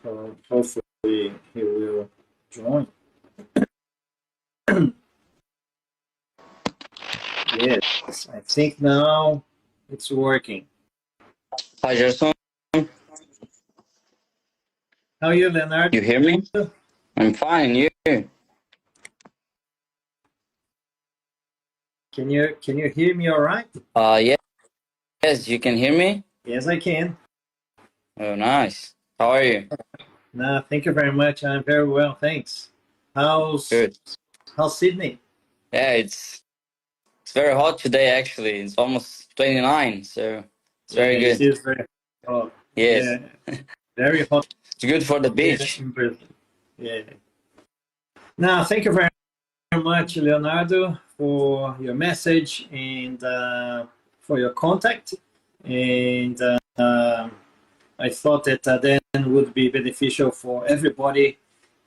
So hopefully he will join. Yes, I think now it's working. Hi, Gerson. How are you, Leonardo? You hear me? I'm fine. You? Can you hear me all right? Yeah. Yes, you can hear me? Yes, I can. Oh, nice. How are you? No, thank you very much. I'm very well, thanks. How's Good. how's Sydney? Yeah, it's very hot today actually. It's almost 29, so it's Yeah, very it good. is very hot. Yes. Yeah, very hot It's good for the here beach. in Brisbane. Yeah. Now, thank you very much, Leonardo, for your message and for your contact. And I thought that then would be beneficial for everybody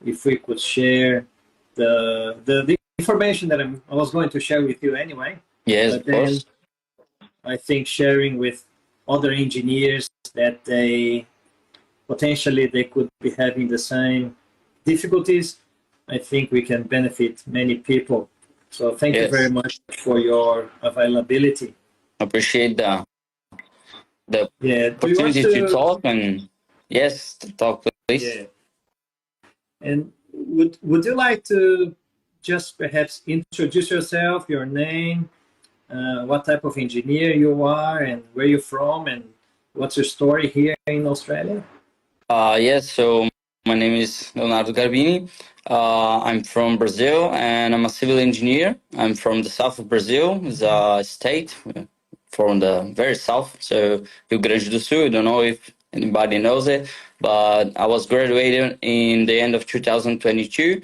if we could share the information that I was going to share with you anyway. Yes, But of course. then I think sharing with other engineers that they potentially they could be having the same difficulties. I think we can benefit many people. So thank you very Yes. much for your availability. Appreciate the Yeah. Do you want opportunity to to? talk and yes, to talk, please. Yeah. And would you like to just perhaps introduce yourself, your name, what type of engineer you are, and where you're from, and what's your story here in Australia? Yes, so my name is Leonardo Garbini. I'm from Brazil and I'm a civil engineer. I'm from the south of Brazil, it's a state from the very south, so Rio Grande do Sul. I don't know if anybody knows it, but I was graduated in the end of 2022.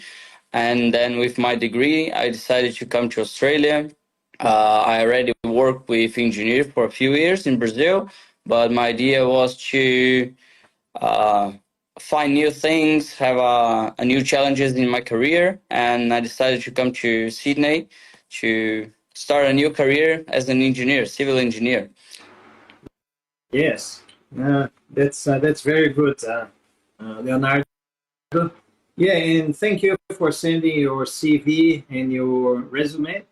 And then with my degree, I decided to come to Australia. I already worked with engineers for a few years in Brazil, but my idea was to uh, find new things, have a new challenges in my career, and I decided to come to Sydney to start a new career as an engineer, civil engineer. Yes, that's very good, Leonardo. Yeah, and thank you for sending your CV and your resume.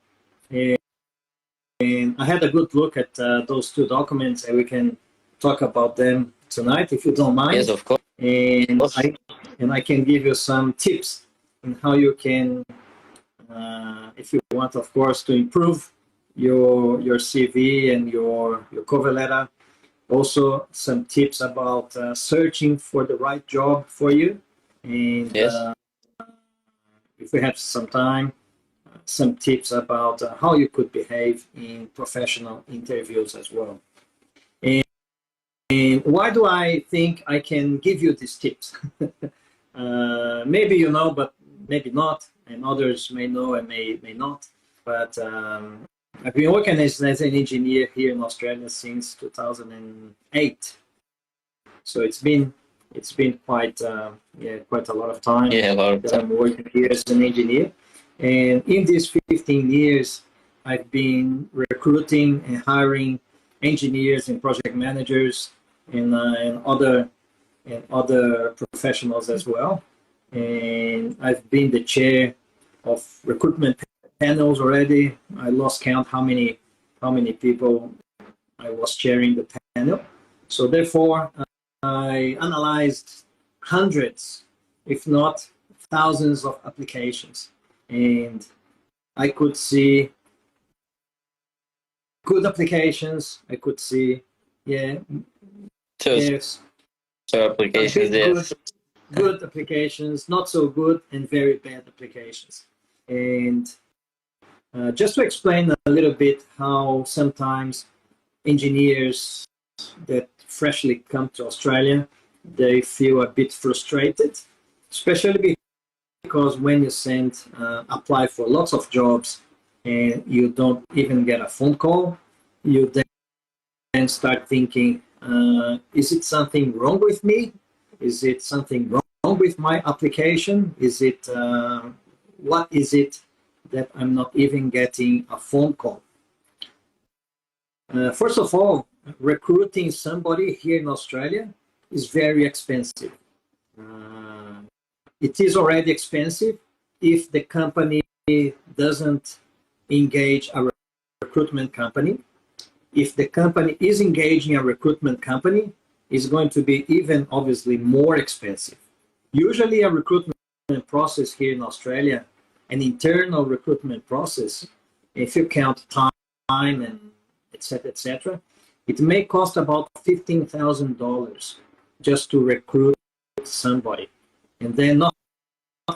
And I had a good look at those two documents, and we can talk about them tonight if you don't Yes, mind. of course. And I can give you some tips on how you can, if you want, of course, to improve your CV and your cover letter. Also, some tips about searching for the right job for you. And Yes. if we have some time, some tips about how you could behave in professional interviews as well. And why do I think I can give you these tips? Maybe you know, but maybe not, and others may know and may not. But I've been working as an engineer here in Australia since 2008, so it's been quite quite a lot of time Yeah, a lot of that time. I'm working here as an engineer. And in these 15 years, I've been recruiting and hiring engineers and project managers and other professionals as well. And I've been the chair of recruitment panels already. I lost count how many people I was chairing the panel. So therefore, I analyzed hundreds, if not thousands, of applications, and I could see good applications. I could see, yeah, So, yes, so a applications, bit yes. good applications, not so good, and very bad applications. And just to explain a little bit how sometimes engineers that freshly come to Australia, they feel a bit frustrated, especially because when you apply for lots of jobs and you don't even get a phone call, you then start thinking, is it something wrong with me? Is it something wrong with my application? Is it, what is it that I'm not even getting a phone call? First of all, recruiting somebody here in Australia is very expensive. Uh, it is already expensive if the company doesn't engage a recruitment company. If the company is engaging a recruitment company, it's going to be even obviously more expensive. Usually a recruitment process here in Australia, an internal recruitment process, if you count time and etc., it may cost about $15,000 just to recruit somebody, and then not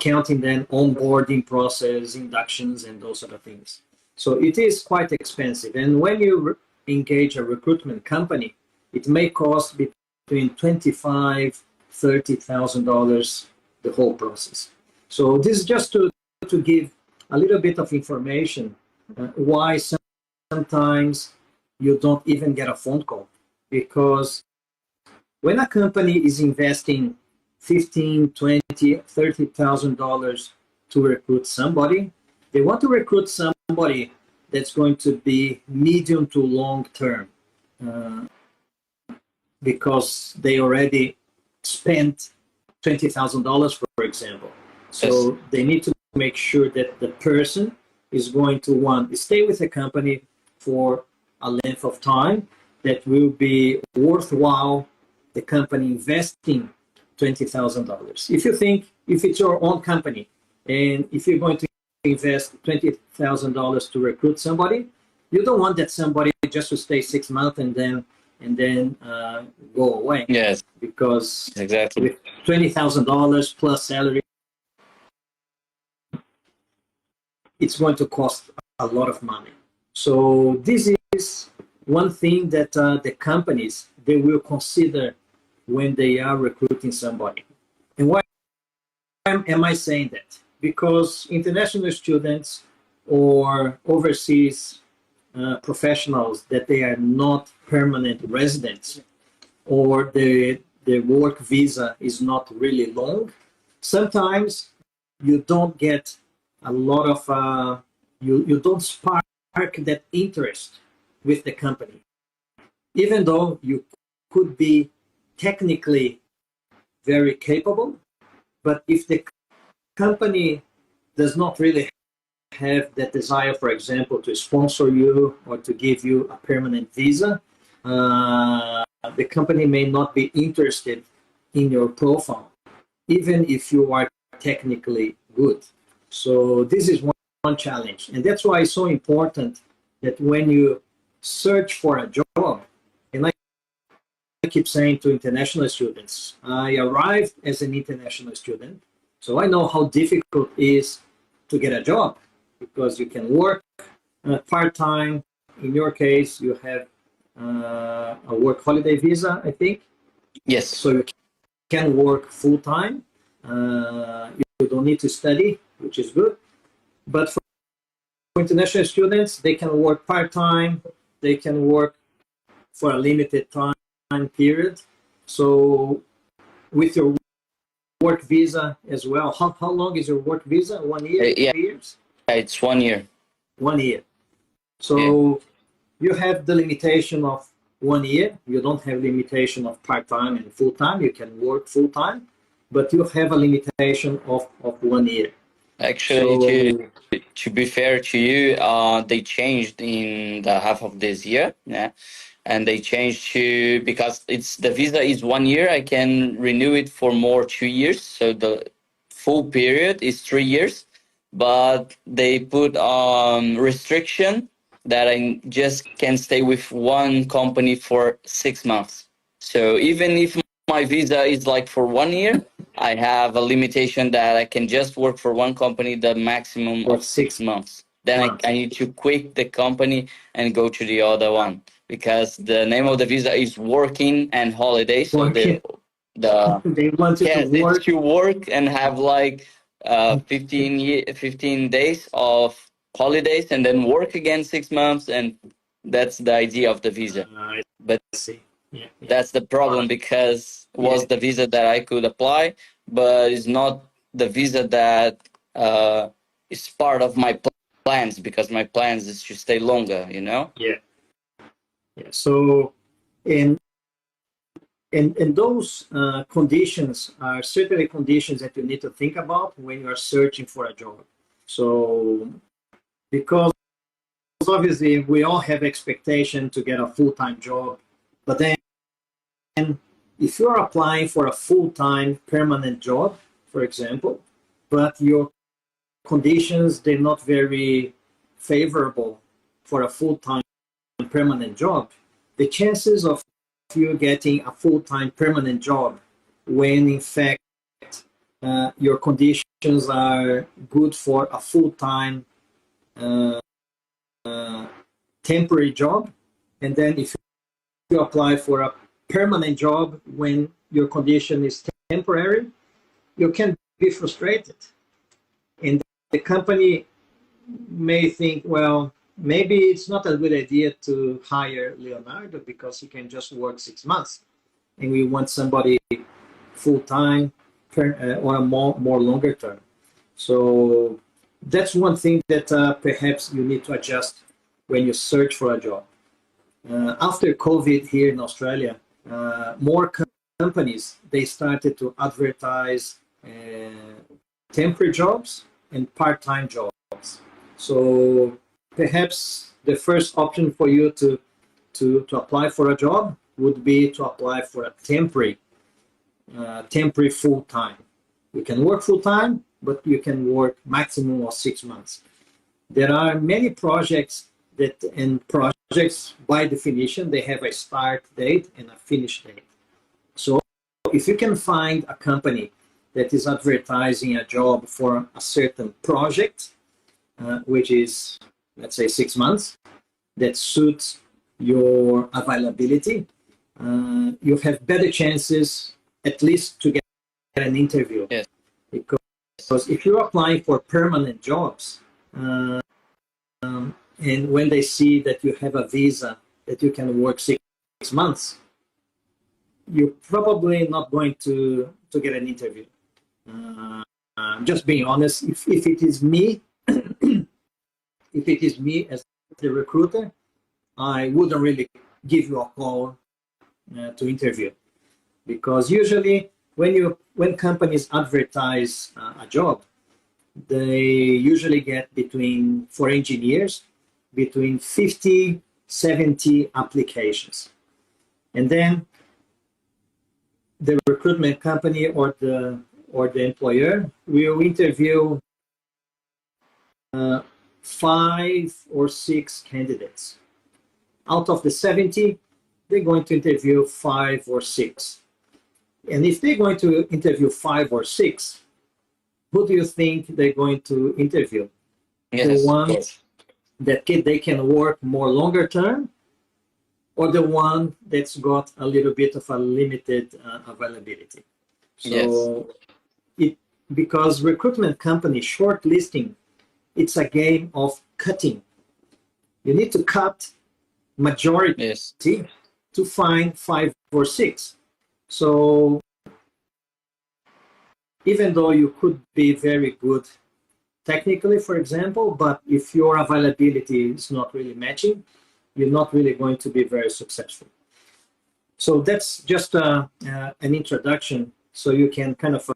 counting then onboarding process, inductions, and those sort of things. So it is quite expensive. And when you engage a recruitment company, it may cost between $25,000-$30,000 the whole process. So this is just to give a little bit of information why sometimes you don't even get a phone call, because when a company is investing $15,000, $20,000, $30,000 to recruit somebody, they want to recruit somebody that's going to be medium to long term, because they already spent $20,000, for example. So Yes. they need to make sure that the person is going to want to stay with the company for a length of time that will be worthwhile the company investing $20,000. If you think, if it's your own company and if you're going to invest $20,000 to recruit somebody, you don't want that somebody just to stay 6 months and then go away. Yes, Because exactly. with $20,000 plus salary, it's going to cost a lot of money. So this is one thing that the companies, they will consider when they are recruiting somebody. And why am I saying that? Because international students or overseas professionals that they are not permanent residents, or the work visa is not really long, sometimes you don't get a lot of you don't spark that interest with the company, even though you could be technically very capable. But if the company does not really have that desire, for example, to sponsor you or to give you a permanent visa, the company may not be interested in your profile, even if you are technically good. So this is one challenge. And that's why it's so important that when you search for a job, and I keep saying to international students, I arrived as an international student, so I know how difficult it is to get a job, because you can work part-time. In your case, you have a work holiday visa, I think. Yes. So you can work full-time. You don't need to study, which is good. But for international students, they can work part-time. They can work for a limited time period. So with your work visa as well, how long is your work visa? 1 year, Yeah, 2 years? it's 1 year. 1 year. So Yeah. you have the limitation of 1 year. You don't have limitation of part-time and full-time. You can work full-time, but you have a limitation of 1 year. Actually, to be fair to you, they changed in the half of this year. Yeah. And they changed to, because it's the visa is 1 year, I can renew it for more 2 years. So the full period is 3 years, but they put restriction that I just can stay with one company for 6 months. So even if my visa is like for 1 year, I have a limitation that I can just work for one company the maximum For of 6 months. Then months. I need to quit the company and go to the other one, because the name of the visa is working and holiday. So Working. the They want you yes, to it's work. to work and have like 15 days of holidays and then work again 6 months, and that's the idea of the visa. But I see. Yeah, yeah. that's the problem, because it was the visa that I could apply, but it's not the visa that is part of my plans, because my plans is to stay longer. Yeah. Yeah. So, and And those conditions are certainly conditions that you need to think about when you are searching for a job. So, because obviously we all have expectation to get a full-time job, but then if you're applying for a full-time permanent job, for example, but your conditions, they're not very favorable for a full-time permanent job, the chances of you getting a full-time permanent job when in fact your conditions are good for a full-time temporary job, and then if you apply for a permanent job when your condition is temporary, you can be frustrated. And the company may think, well, maybe it's not a good idea to hire Leonardo because he can just work 6 months, and we want somebody full-time or a more longer term. So that's one thing that perhaps you need to adjust when you search for a job. After COVID here in Australia, more companies, they started to advertise temporary jobs and part-time jobs. So perhaps the first option for you to apply for a job would be to apply for a temporary full-time. You can work full-time, but you can work maximum of 6 months. There are many projects projects by definition, they have a start date and a finish date. So if you can find a company that is advertising a job for a certain project, which is, let's say, 6 months, that suits your availability, you have better chances at least to get an interview. Yes. Because if you're applying for permanent jobs, and when they see that you have a visa that you can work 6 months, you're probably not going to get an interview. Just being honest, if it is me, if it is me as the recruiter, I wouldn't really give you a call to interview, because usually when companies advertise a job, they usually get for engineers, between 50, 70 applications. And then the recruitment company or the employer will interview 5 or 6 candidates. Out of the 70, they're going to interview 5 or 6. And if they're going to interview 5 or 6, who do you think they're going to interview? Yes, the ones that they can work more longer term, or the one that's got a little bit of a limited availability. So because recruitment company shortlisting, it's a game of cutting. You need to cut majority to find 5 or 6. So even though you could be very good technically, for example, but if your availability is not really matching, you're not really going to be very successful. So that's just an introduction, so you can kind of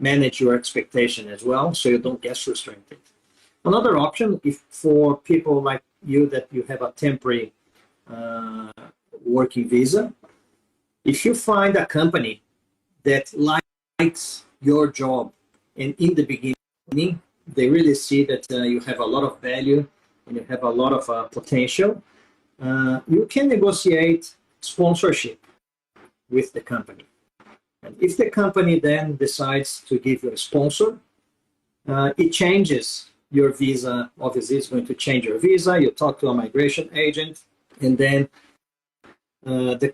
manage your expectation as well, so you don't get frustrated. Another option, if for people like you that you have a temporary working visa, if you find a company that likes your job, and in the beginning they really see that you have a lot of value and you have a lot of potential, you can negotiate sponsorship with the company. And if the company then decides to give you a sponsor, it changes your visa. Obviously, it's going to change your visa. You talk to a migration agent, and then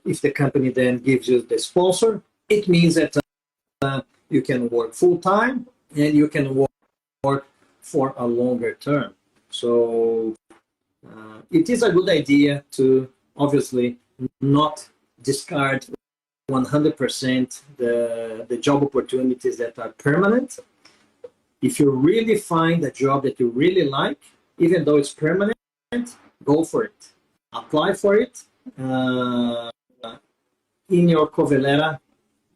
if the company then gives you the sponsor, it means that you can work full-time and you can work for a longer term. So it is a good idea to obviously not discard 100% the job opportunities that are permanent. If you really find a job that you really like, even though it's permanent, go for it. Apply for it. in your cover letter,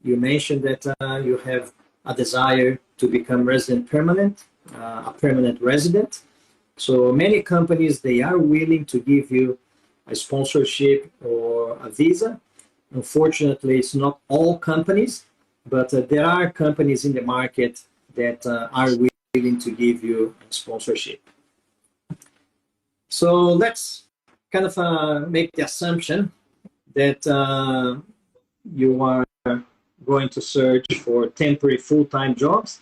you mentioned that you have a desire to become resident permanent, a permanent resident. So many companies, they are willing to give you a sponsorship or a visa. Unfortunately, it's not all companies, but there are companies in the market that are willing to give you a sponsorship. So let's kind of make the assumption that you are going to search for temporary full-time jobs,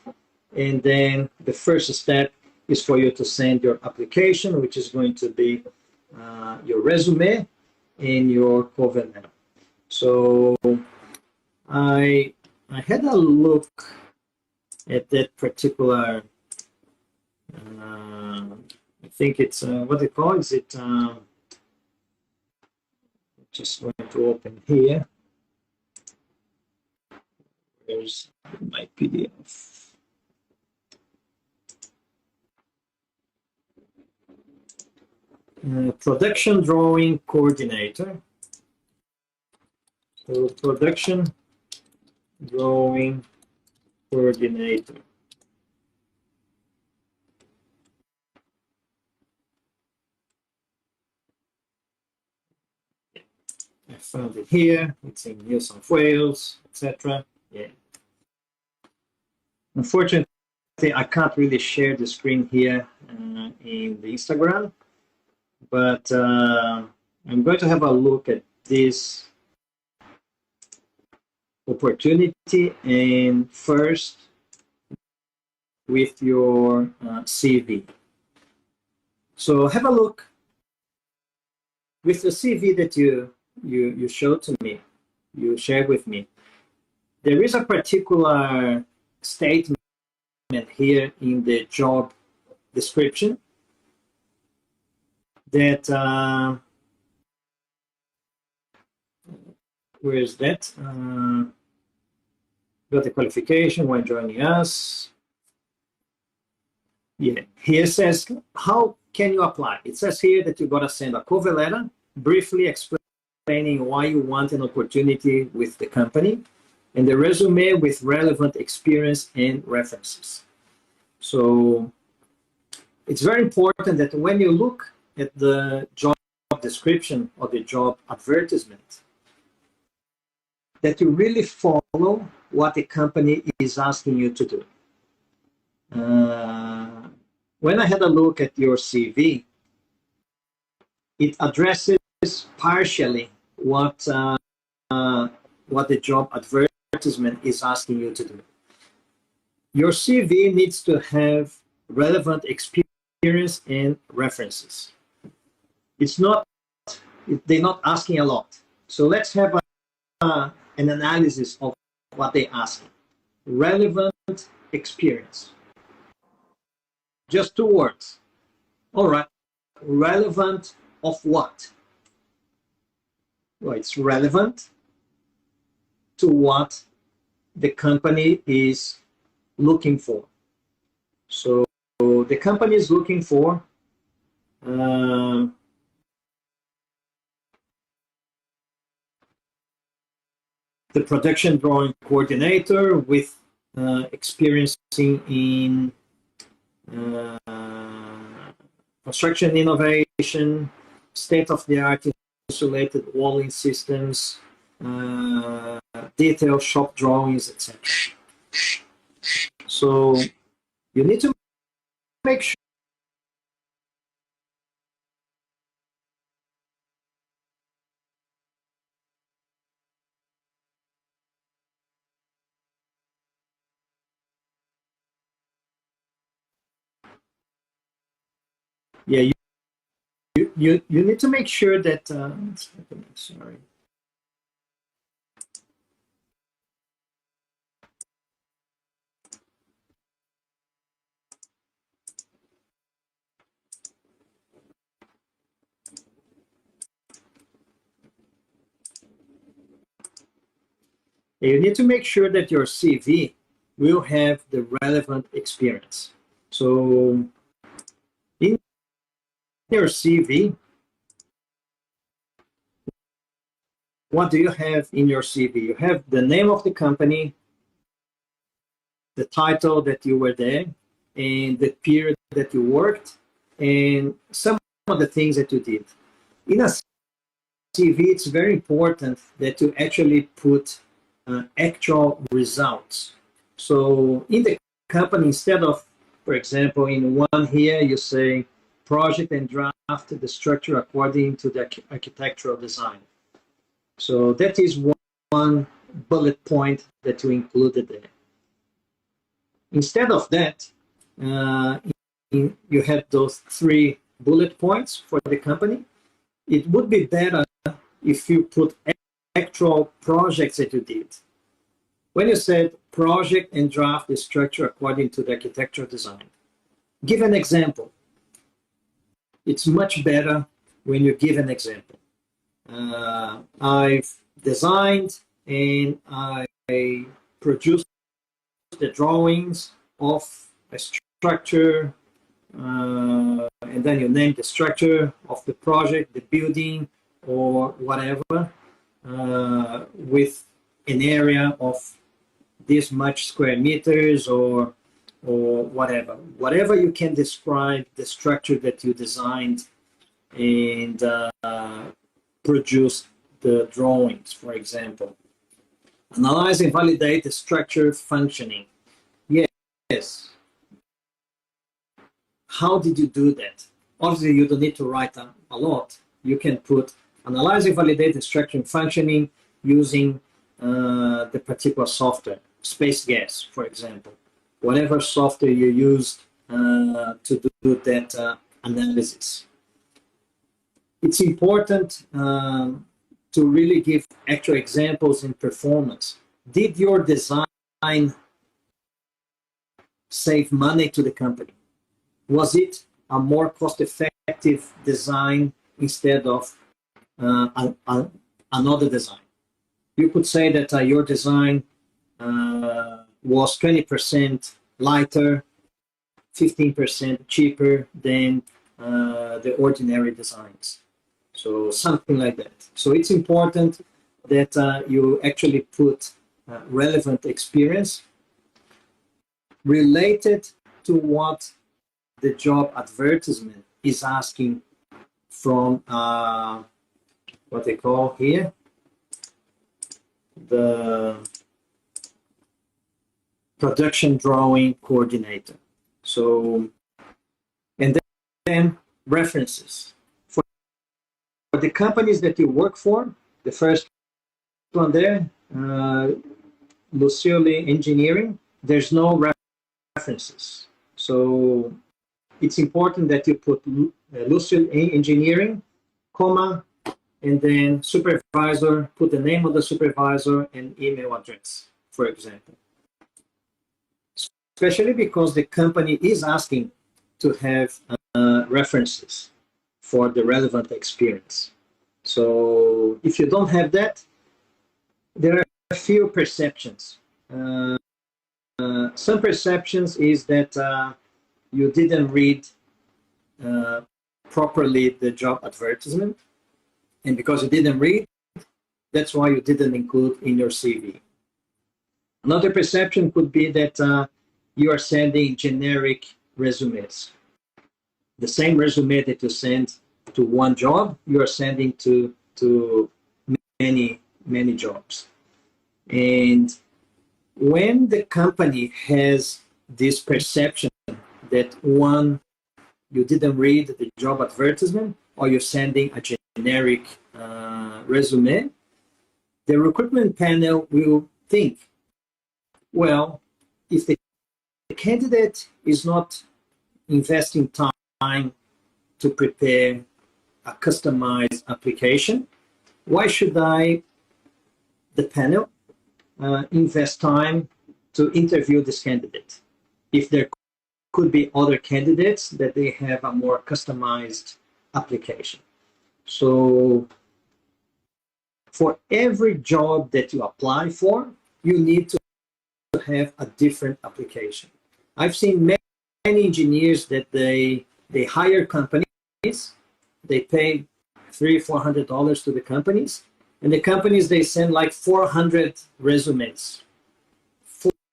and then the first step is for you to send your application, which is going to be your resume and your cover letter. So I had a look at that particular, I think it's, what they call, is it, just going to open here. There's my PDF. Production drawing coordinator. So production drawing coordinator. I found it here. It's in New South Wales, etc. Yeah. Unfortunately, I can't really share the screen here in the Instagram, but I'm going to have a look at this opportunity, and first with your CV. So have a look with the CV that you showed to me, you shared with me. There is a particular statement here in the job description that where is that? Got the qualification when joining us. Yeah, here says, how can you apply? It says here that you got to send a cover letter, briefly explaining why you want an opportunity with the company, and the resume with relevant experience and references. So it's very important that when you look at the job description or the job advertisement, that you really follow what the company is asking you to do. When I had a look at your CV, it addresses partially what the job advertisement is asking you to do. Your CV needs to have relevant experience and references. It's not, they're not asking a lot. So let's have an analysis of what they're asking. Relevant experience. Just two words. All right. Relevant of what? Well, it's relevant to what the company is looking for. So the company is looking for the production drawing coordinator with experience in construction innovation, state-of-the-art insulated walling systems, detailed shop drawings, etc. So you need to make sure you need to make sure that sorry. You need to make sure that your CV will have the relevant experience. So in your CV, what do you have in your CV? You have the name of the company, the title that you were there, and the period that you worked, and some of the things that you did. In a CV, it's very important that you actually put actual results. So in the company, instead of, for example, in one here, you say project and draft the structure according to the architectural design. So that is one bullet point that you included there. Instead of that, you have those 3 bullet points for the company. It would be better if you put actual projects that you did. When you said project and draft the structure according to the architectural design, give an example. It's much better when you give an example. I've designed and I produced the drawings of a structure, and then you name the structure of the project, the building, or whatever, with an area of this much square meters or whatever you can describe the structure that you designed and produce the drawings, for example. Analyze and validate the structure functioning. Yes. How did you do that? Obviously, you don't need to write a lot. You can put analyze and validate the structure and functioning using the particular software, Space Gas, for example. Whatever software you used to do that analysis. It's important to really give actual examples in performance. Did your design save money to the company? Was it a more cost-effective design instead of another design? You could say that your design was 20% lighter, 15% cheaper than the ordinary designs. So something like that. So it's important that you actually put relevant experience related to what the job advertisement is asking from what they call here the production drawing coordinator. So, and then references. For the companies that you work for, the first one there, Lucille Engineering, there's no references. So it's important that you put Lucille Engineering, comma, and then supervisor, put the name of the supervisor and email address, for example. Especially because the company is asking to have references for the relevant experience. So if you don't have that, there are a few perceptions. Some perceptions is that you didn't read properly the job advertisement, and because you didn't read, that's why you didn't include in your CV. Another perception could be that you are sending generic resumes. The same resume that you send to one job, you are sending to many jobs. And when the company has this perception that one, you didn't read the job advertisement, or you're sending a generic resume, the recruitment panel will think, well, if the candidate is not investing time to prepare a customized application, why should the panel, invest time to interview this candidate? If there could be other candidates that they have a more customized application. So for every job that you apply for, you need to have a different application. I've seen many engineers that they hire companies, they pay $300-400 to the companies, And the companies, they send like 400 resumes,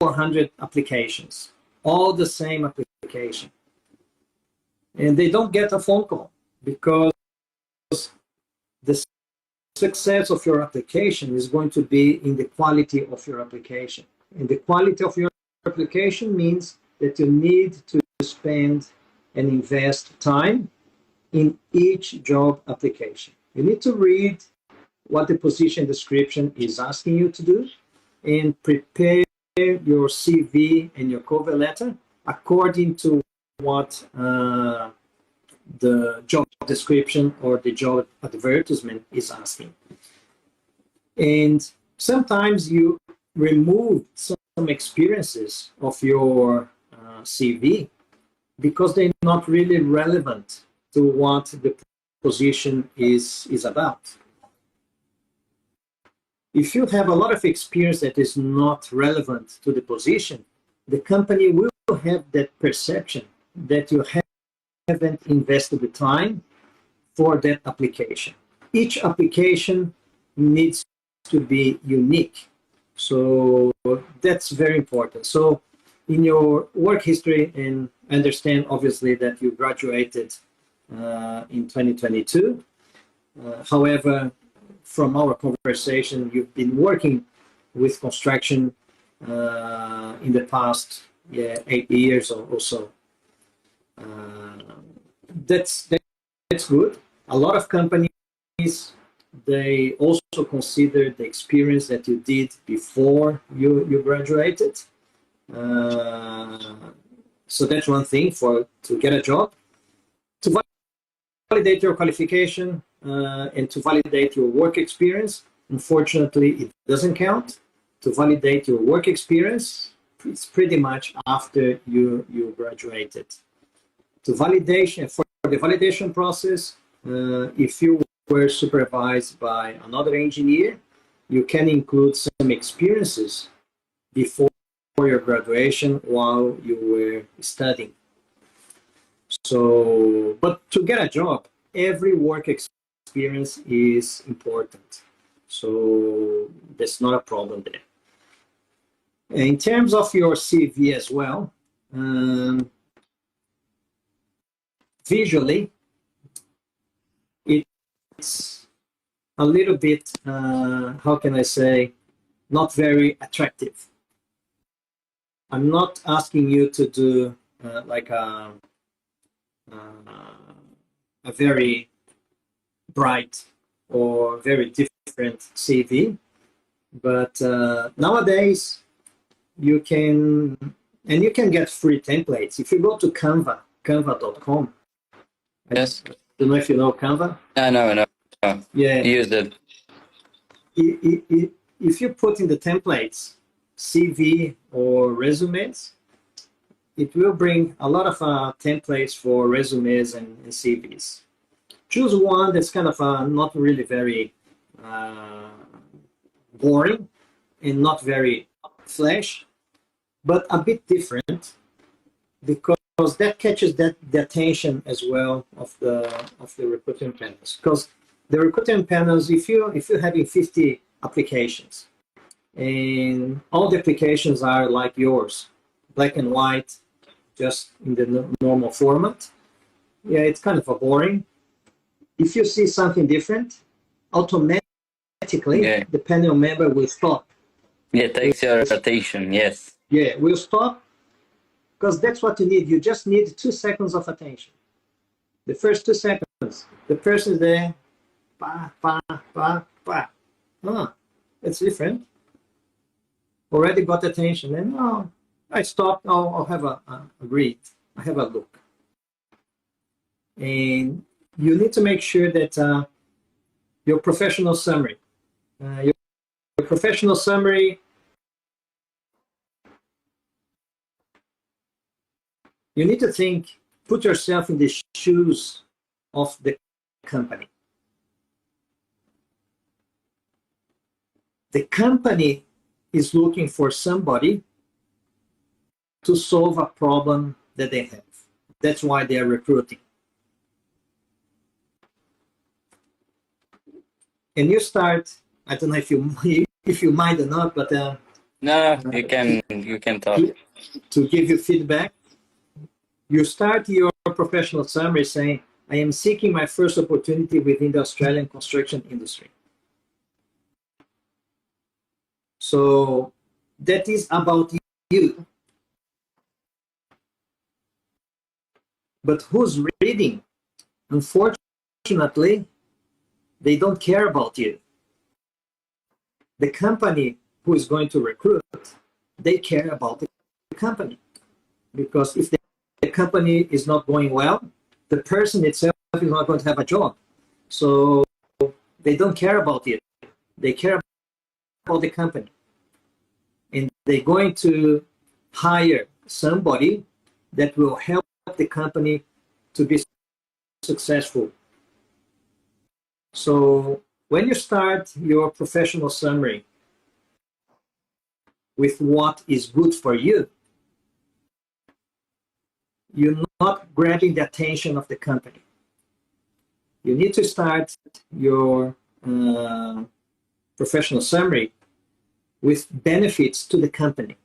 400 applications, all the same application. And they don't get a phone call because the success of your application is going to be in the quality of your application. And the quality of your application means that you need to spend and invest time in each job application. You need to read what the position description is asking you to do and prepare your CV and your cover letter according to what the job description or the job advertisement is asking. And sometimes you remove some experiences of your CV because they're not really relevant to what the position is about. If you have a lot of experience that is not relevant to the position, the company will have that perception that you haven't invested the time for that application. Each application needs to be unique. So that's very important. So in your work history, and I understand obviously that you graduated in 2022. However, from our conversation, you've been working with construction in the past 8 years or so. That's good. A lot of companies, they also consider the experience that you did before you graduated. So that's one thing to get a job. To validate your qualification and to validate your work experience, unfortunately, it doesn't count. To validate your work experience, it's pretty much after you graduated. For the validation process, if you were supervised by another engineer, you can include some experiences before your graduation while you were studying. So, but to get a job, every work experience is important. So that's not a problem there. In terms of your CV as well, visually, it's a little bit, how can I say, not very attractive. I'm not asking you to do like a very bright or very different CV, but nowadays you can get free templates. If you go to canva.com. Yes. I don't know if you know Canva. No. Yeah. Use it. If you put in the templates, CV or resumes, it will bring a lot of templates for resumes and CVs. Choose one that's kind of not really very boring and not very flash, but a bit different, because that catches the attention as well of the recruiting panels. Because the recruiting panels, if you're having 50 applications and all the applications are like yours, black and white, just in the normal format, yeah, it's kind of boring. If you see something different, automatically the panel member will stop. Yeah, takes your attention. Yes. Yeah, we'll stop, because that's what you need. You just need 2 seconds of attention. The first 2 seconds, the person's there, pa, pa, pa, pa. Oh, that's different. Already got attention. And I stopped. I'll have a read. I have a look. And you need to make sure that your professional summary, you need to put yourself in the shoes of the company. The company is looking for somebody to solve a problem that they have. That's why they are recruiting. And you start I don't know if you if you mind or not, but No, you can talk. to give you feedback, you start your professional summary saying, I am seeking my first opportunity within the Australian construction industry. So that is about you. But who's reading? Unfortunately, they don't care about you. The company who is going to recruit, they care about the company. Because if the company is not going well, the person itself is not going to have a job. So they don't care about you. They care about the company. And they're going to hire somebody that will help the company to be successful. So when you start your professional summary with what is good for you, you're not grabbing the attention of the company. You need to start your professional summary with benefits to the company.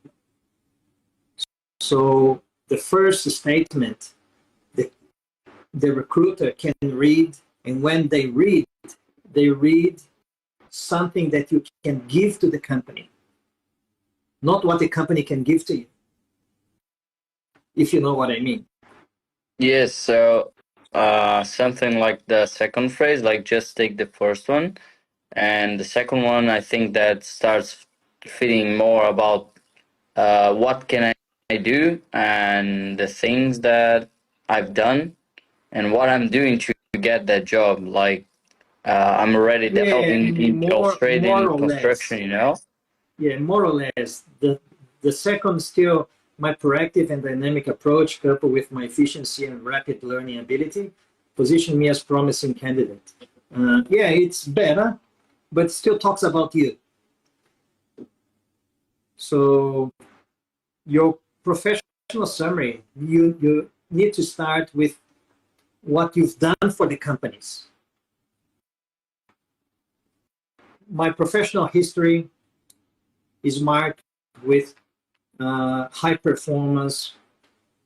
So the first statement, the recruiter can read, and when they read something that you can give to the company, not what the company can give to you, if you know what I mean. Yes, so something like the second phrase, like just take the first one, and the second one, I think that starts fitting more about what can I do and the things that I've done and what I'm doing to get that job. Like I'm already Yeah, helping in the more Australian or less. construction, you know? Yeah, more or less. The second still, my proactive and dynamic approach coupled with my efficiency and rapid learning ability position me as promising candidate. Yeah, it's better, but still talks about you. So your professional summary, you need to start with what you've done for the companies. My professional history is marked with high performance,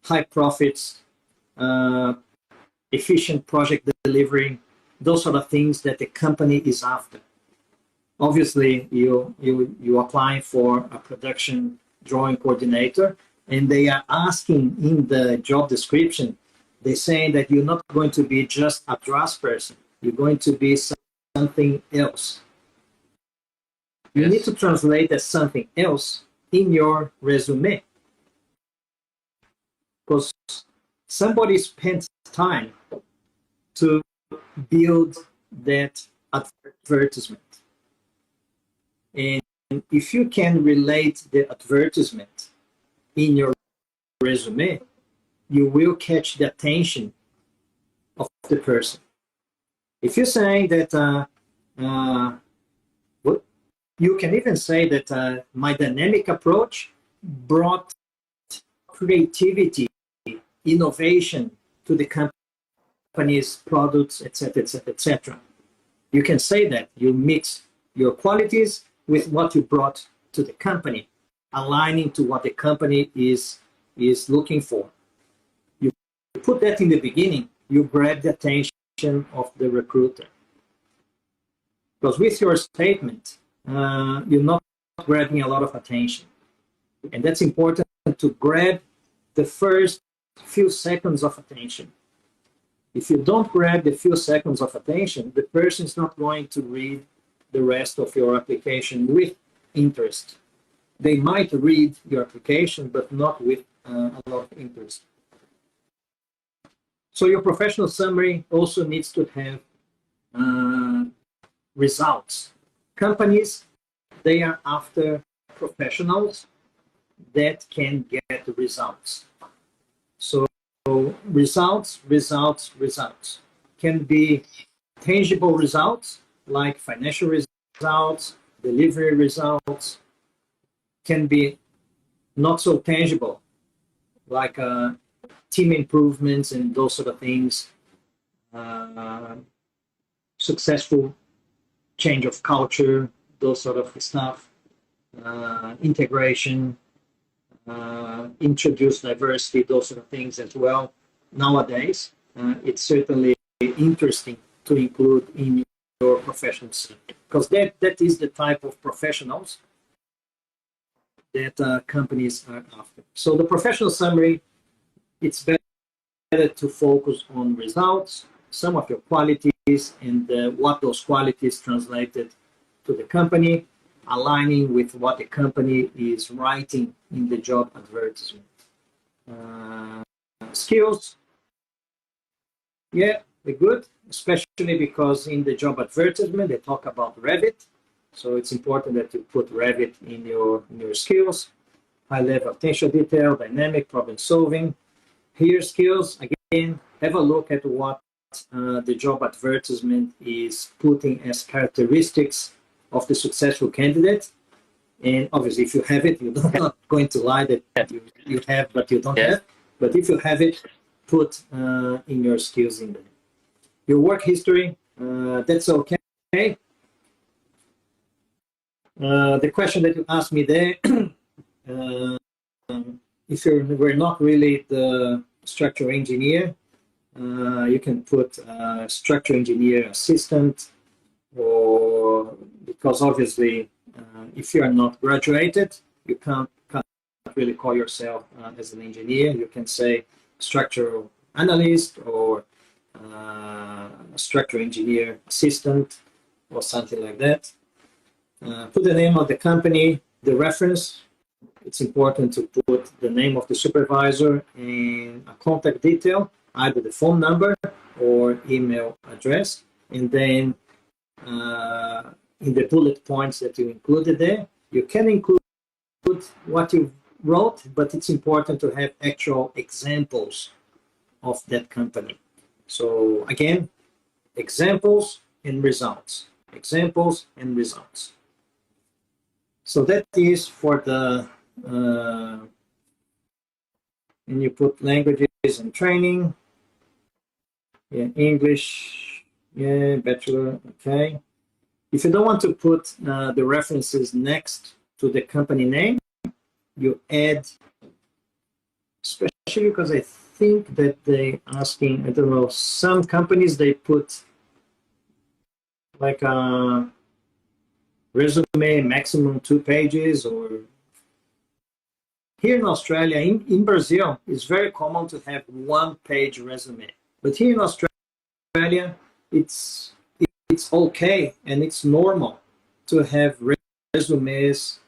high profits, efficient project delivery, those sort of things that the company is after. Obviously, you apply for a production drawing coordinator, and they are asking in the job description, they're saying that you're not going to be just a draft person. You're going to be something else. You need to translate as something else in your resume. Because somebody spent time to build that advertisement. And if you can relate the advertisement in your resume, you will catch the attention of the person. If you're saying that, you can even say that my dynamic approach brought creativity, innovation to the company's products, etc., etc., etc. You can say that you mix your qualities with what you brought to the company, aligning to what the company is looking for. You put that in the beginning, you grab the attention of the recruiter. Because with your statement, you're not grabbing a lot of attention. And that's important to grab the first few seconds of attention. If you don't grab the few seconds of attention, the person is not going to read the rest of your application with interest. They might read your application, but not with a lot of interest. So your professional summary also needs to have results. Companies, they are after professionals that can get results. So results can be tangible results like financial results, delivery results, can be not so tangible like team improvements and those sort of things, successful change of culture, those sort of stuff, integration, introduce diversity, those sort of things as well. Nowadays, it's certainly interesting to include in your professions, because that is the type of professionals that companies are after. So the professional summary, it's better to focus on results, some of your qualities, and what those qualities translated to the company, aligning with what the company is writing in the job advertisement. Skills, yeah, they're good, especially because in the job advertisement they talk about Revit, so it's important that you put Revit in your skills. High level attention detail, dynamic problem solving. Here, skills, again, have a look at what the job advertisement is putting as characteristics of the successful candidate. And obviously, if you have it, you're not going to lie that you have, but you don't have. But if you have it, put in your skills in there. Your work history, that's okay. The question that you asked me there, if you were not really the structural engineer, you can put structural engineer assistant, or because obviously if you are not graduated, you can't really call yourself as an engineer. You can say structural analyst or structural engineer assistant or something like that. Put the name of the company, the reference. It's important to put the name of the supervisor and a contact detail, either the phone number or email address. And then in the bullet points that you included there, you can include what you wrote, but it's important to have actual examples of that company. So again, examples and results. Examples and results. So that is for the, and you put languages and training. Yeah, English, yeah, bachelor, okay. If you don't want to put the references next to the company name, you add, especially because I think that they asking, I don't know, some companies, they put like a resume maximum 2 pages, or here in Australia, in Brazil, it's very common to have 1-page resume. But here in Australia, it's okay and it's normal to have resumes,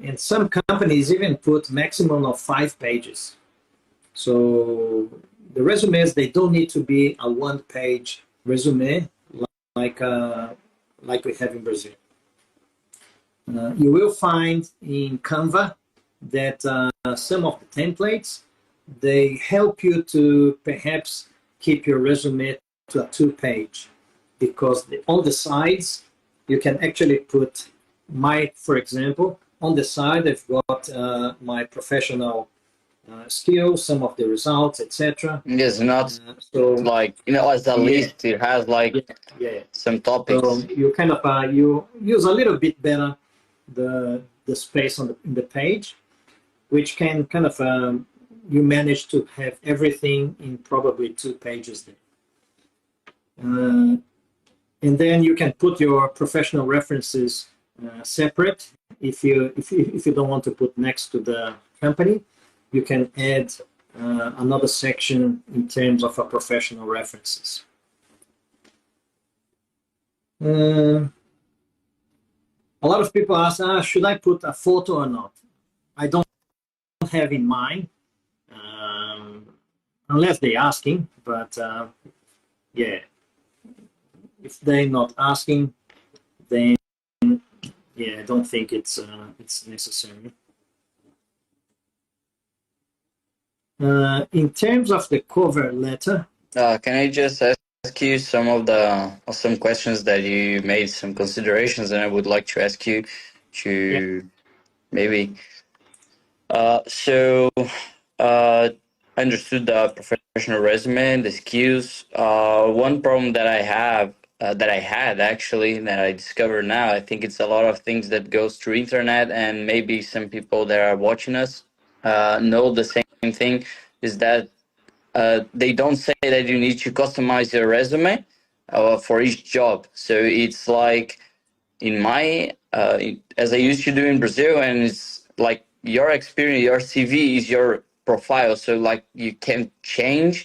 and some companies even put maximum of 5 pages. So the resumes, they don't need to be a 1-page resume like we have in Brazil. You will find in Canva that some of the templates, they help you to perhaps keep your resume to a 2-page, because on the sides, you can actually put for example, on the side, I've got my professional skills, some of the results, etc. It's not So like, as a list, it has like some topics. So you kind of you use a little bit better the space in the page, which can kind of you manage to have everything in probably 2 pages there. And then you can put your professional references separate. If you don't want to put next to the company, you can add another section in terms of professional references. A lot of people ask, should I put a photo or not? I don't have in mind, unless they're asking, but yeah, if they're not asking, then yeah, I don't think it's necessary. In terms of the cover letter, can I just ask you some questions that you made some considerations, and I would like to ask you to maybe. So I understood the professional resume, the skills. One problem that I have that I had actually that I discovered now. I think it's a lot of things that goes through internet, and maybe some people that are watching us know the same thing. Is that they don't say that you need to customize your resume for each job. So it's like in my as I used to do in Brazil, and it's like your experience, your CV is your profile. So like you can change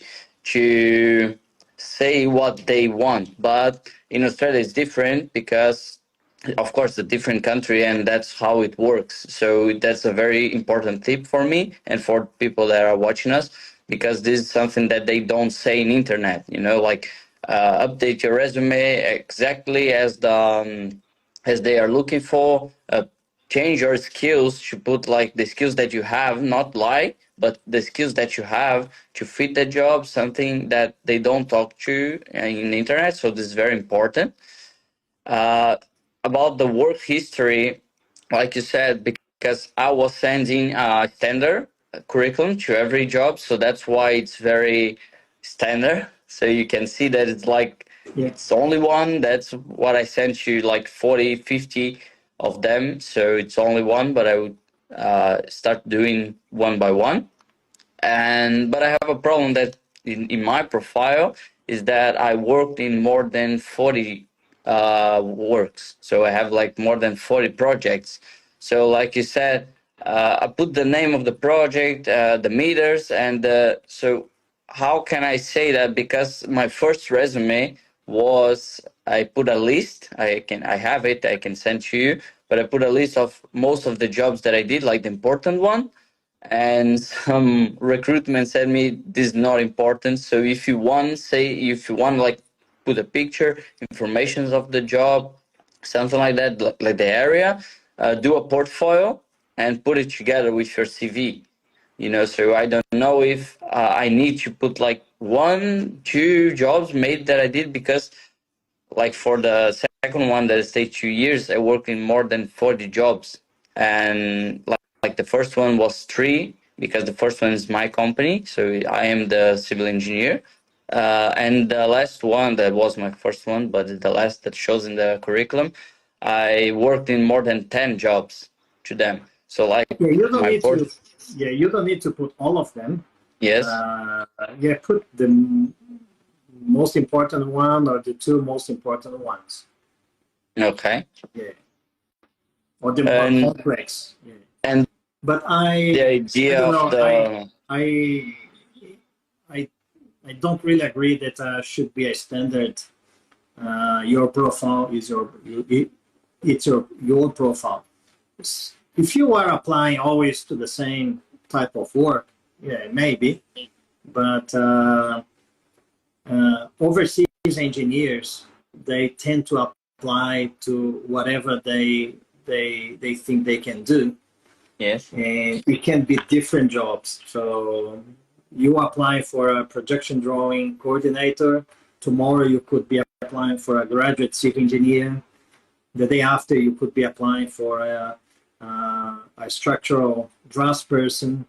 to say what they want, but in Australia it's different because of course a different country, and that's how it works. So that's a very important tip for me and for people that are watching us, because this is something that they don't say in internet, like update your resume exactly as they are looking for. Change your skills to put like the skills that you have, not lie, but the skills that you have to fit the job, something that they don't talk to in the internet. So this is very important. uh, about the work history, like you said, because I was sending a standard curriculum to every job, so that's why it's very standard. So you can see that it's like Yeah. it's only one. That's what I sent you, like 40, 50 of them. So it's only one, but I would start doing one by one. And but I have a problem that in my profile is that I worked in more than 40 works. So I have like more than 40 projects. So like you said, I put the name of the project, the meters, and so how can I say that? Because my first resume was, I put a list. I have it. I can send to you. But I put a list of most of the jobs that I did, like the important one, and some recruitment said me this is not important. So if you want, say if you want, like put a picture, informations of the job, something like that, like the area, do a portfolio and put it together with your CV. So I don't know if I need to put like 1 2 jobs maybe that I did, because like for the second one that stayed 2 years, I worked in more than 40 jobs. And like the first one was three, because the first one is my company. So I am the civil engineer. And the last one, that was my first one, but the last that shows in the curriculum, I worked in more than 10 jobs to them. So like Yeah, you don't my need port, to. Yeah, you don't need to put all of them. yes. Yeah, put the most important one or the two most important ones. Okay. Yeah, or the more And complex. Yeah. and But the I idea don't of know. the I, I, I don't really agree that should be a standard. Your profile is it's your profile. If you are applying always to the same type of work, yeah, maybe. But overseas engineers, they tend to apply to whatever they think they can do, yes. and it can be different jobs. So you apply for a projection drawing coordinator. Tomorrow you could be applying for a graduate civil engineer. The day after you could be applying for a structural draftsperson.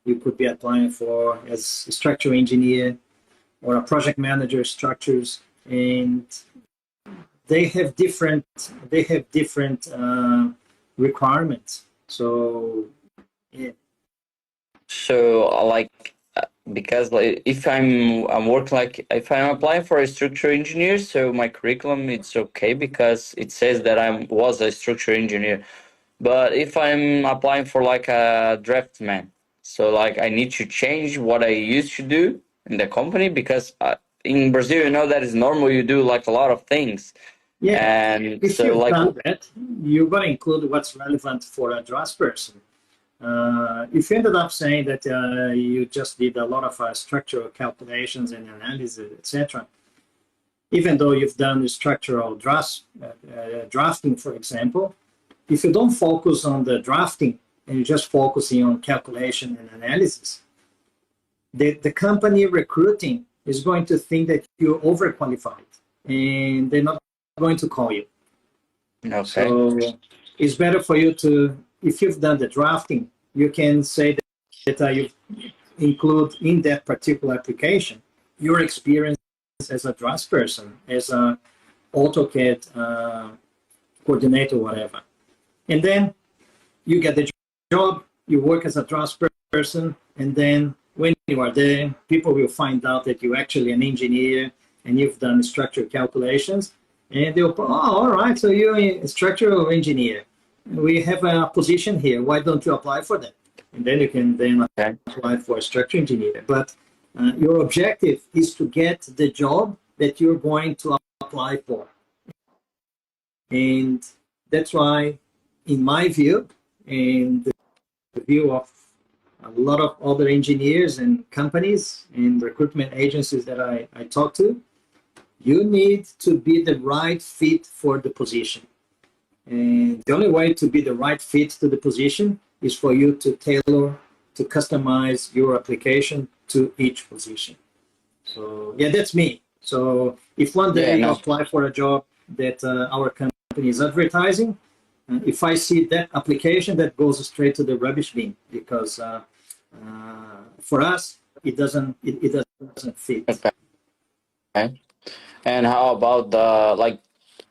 You could be applying for as a structural engineer or a project manager structures, and they have different requirements. So yeah. So because like if I'm working, like if I'm applying for a structural engineer, so my curriculum it's okay because it says that I was a structural engineer. But if I'm applying for like a draftsman, so like I need to change what I used to do in the company, because in Brazil, that is normal. You do like a lot of things, Yeah, and if so you've like done that, you're going to include what's relevant for a draftsperson. If you ended up saying that you just did a lot of structural calculations and analysis, etc., even though you've done structural drafting, for example, if you don't focus on the drafting and you're just focusing on calculation and analysis, the company recruiting is going to think that you're overqualified and they're not going to call you. okay, So it's better for you to, if you've done the drafting, you can say that you include in that particular application your experience as a draftsperson, as a AutoCAD coordinator, whatever. And then you get the job, you work as a draftsperson, person, and then when you are there, people will find out that you're actually an engineer and you've done structural calculations, and they'll, oh, all right, so you're a structural engineer. We have a position here. Why don't you apply for that? And then you can then apply for a structural engineer. But your objective is to get the job that you're going to apply for. And that's why, in my view, and the view of a lot of other engineers and companies and recruitment agencies that I talk to, you need to be the right fit for the position. And the only way to be the right fit to the position is for you to tailor, to customize your application to each position. So yeah, that's me. So if one day you apply for a job that our company is advertising, if I see that application, that goes straight to the rubbish bin, because for us it doesn't fit. Okay. And how about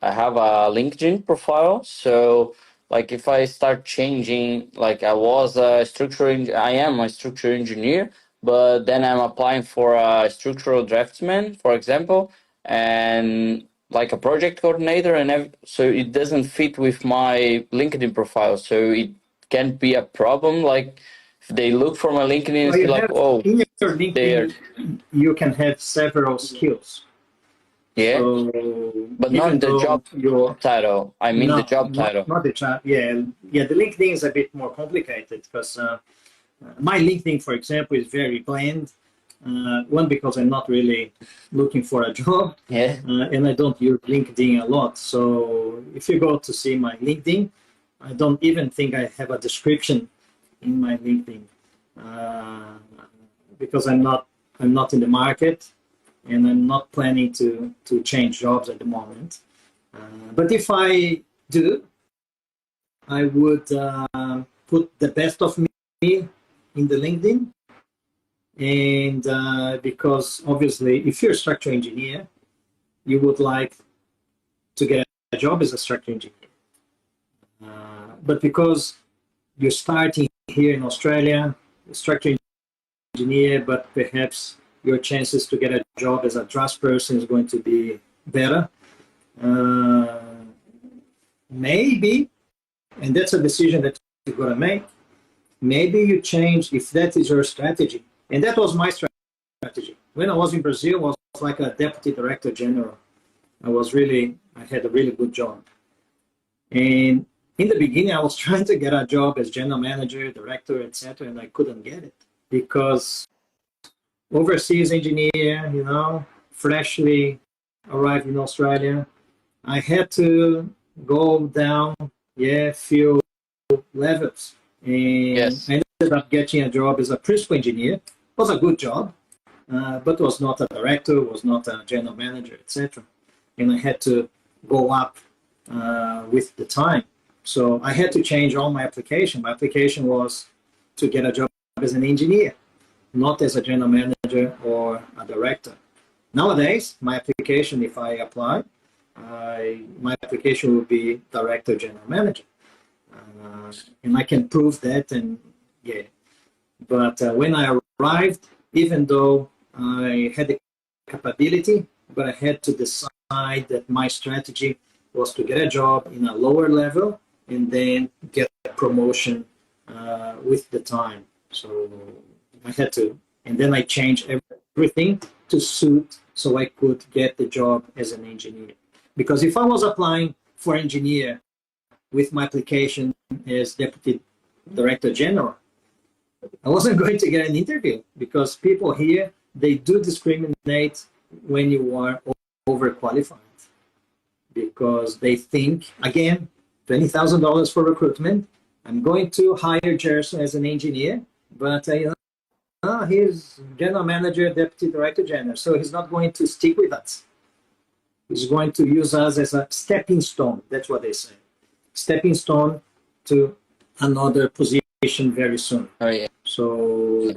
I have a LinkedIn profile, so like if I start changing, like I am a structural engineer, but then I'm applying for a structural draftsman, for example, and like a project coordinator, and so it doesn't fit with my LinkedIn profile, so it can't be a problem. Like if they look for my LinkedIn, well, it's like, oh, in your LinkedIn, you can have several skills. Yeah, so but not the job title. I mean the job title. Not the job. Yeah. The LinkedIn is a bit more complicated because my LinkedIn, for example, is very bland. One, because I'm not really looking for a job, and I don't use LinkedIn a lot. So if you go to see my LinkedIn, I don't even think I have a description in my LinkedIn because I'm not in the market, and I'm not planning to change jobs at the moment. But if I do, I would put the best of me in the LinkedIn. And because obviously, if you're a structural engineer, you would like to get a job as a structural engineer. But because you're starting here in Australia, a structural engineer, but perhaps your chances to get a job as a draftsperson is going to be better. Maybe, and that's a decision that you're going to make, maybe you change, if that is your strategy. And that was my strategy. When I was in Brazil, I was like a deputy director general. I had a really good job. And in the beginning, I was trying to get a job as general manager, director, etc., and I couldn't get it because overseas engineer, freshly arrived in Australia, I had to go down, few levels. And I ended up getting a job as a principal engineer. It was a good job, but was not a director, was not a general manager, etc. And I had to go up with the time. So I had to change all my application. My application was to get a job as an engineer, not as a general manager or a director. Nowadays, my application, if I apply, my application will be director, general manager. And I can prove that, But when I arrived, even though I had the capability, but I had to decide that my strategy was to get a job in a lower level and then get a promotion with the time. So I had to, and then I changed everything to suit so I could get the job as an engineer. Because if I was applying for engineer with my application as deputy director general, I wasn't going to get an interview because people here, they do discriminate when you are overqualified because they think, again, $20,000 for recruitment. I'm going to hire Gerson as an engineer, but he's general manager, deputy director general, so he's not going to stick with us. He's going to use us as a stepping stone. That's what they say. Stepping stone to another position very soon. Oh, yeah. So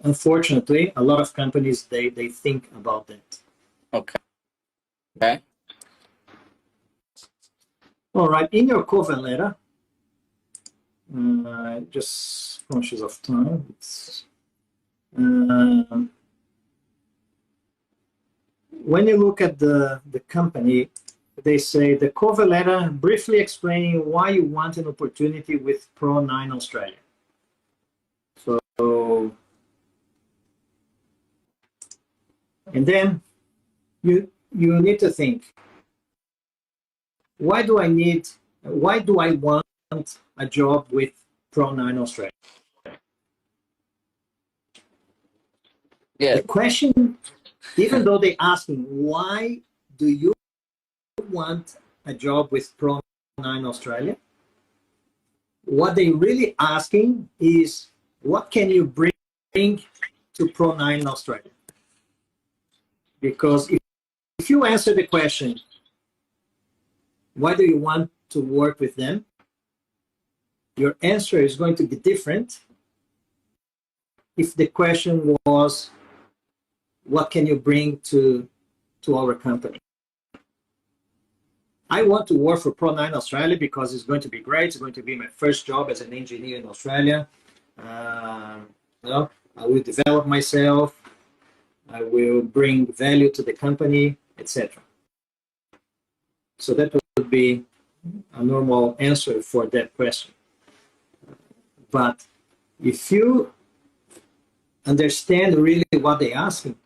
unfortunately, a lot of companies, they think about that. Okay. right, in your cover letter, just conscious of time, when you look at the company, they say the cover letter briefly explaining why you want an opportunity with Pro9 Australia. So, and then you need to think, why do I want a job with Pro9 Australia? Yeah. The question, even though they're asking, why do you want a job with Pro9 Australia? What they're really asking is, what can you bring to Pro9 Australia? Because if you answer the question, why do you want to work with them? Your answer is going to be different if the question was, what can you bring to our company? I want to work for Pro9 Australia because it's going to be great. It's going to be my first job as an engineer in Australia. I will develop myself. I will bring value to the company, etc. So that would be a normal answer for that question. But if you understand really what they're asking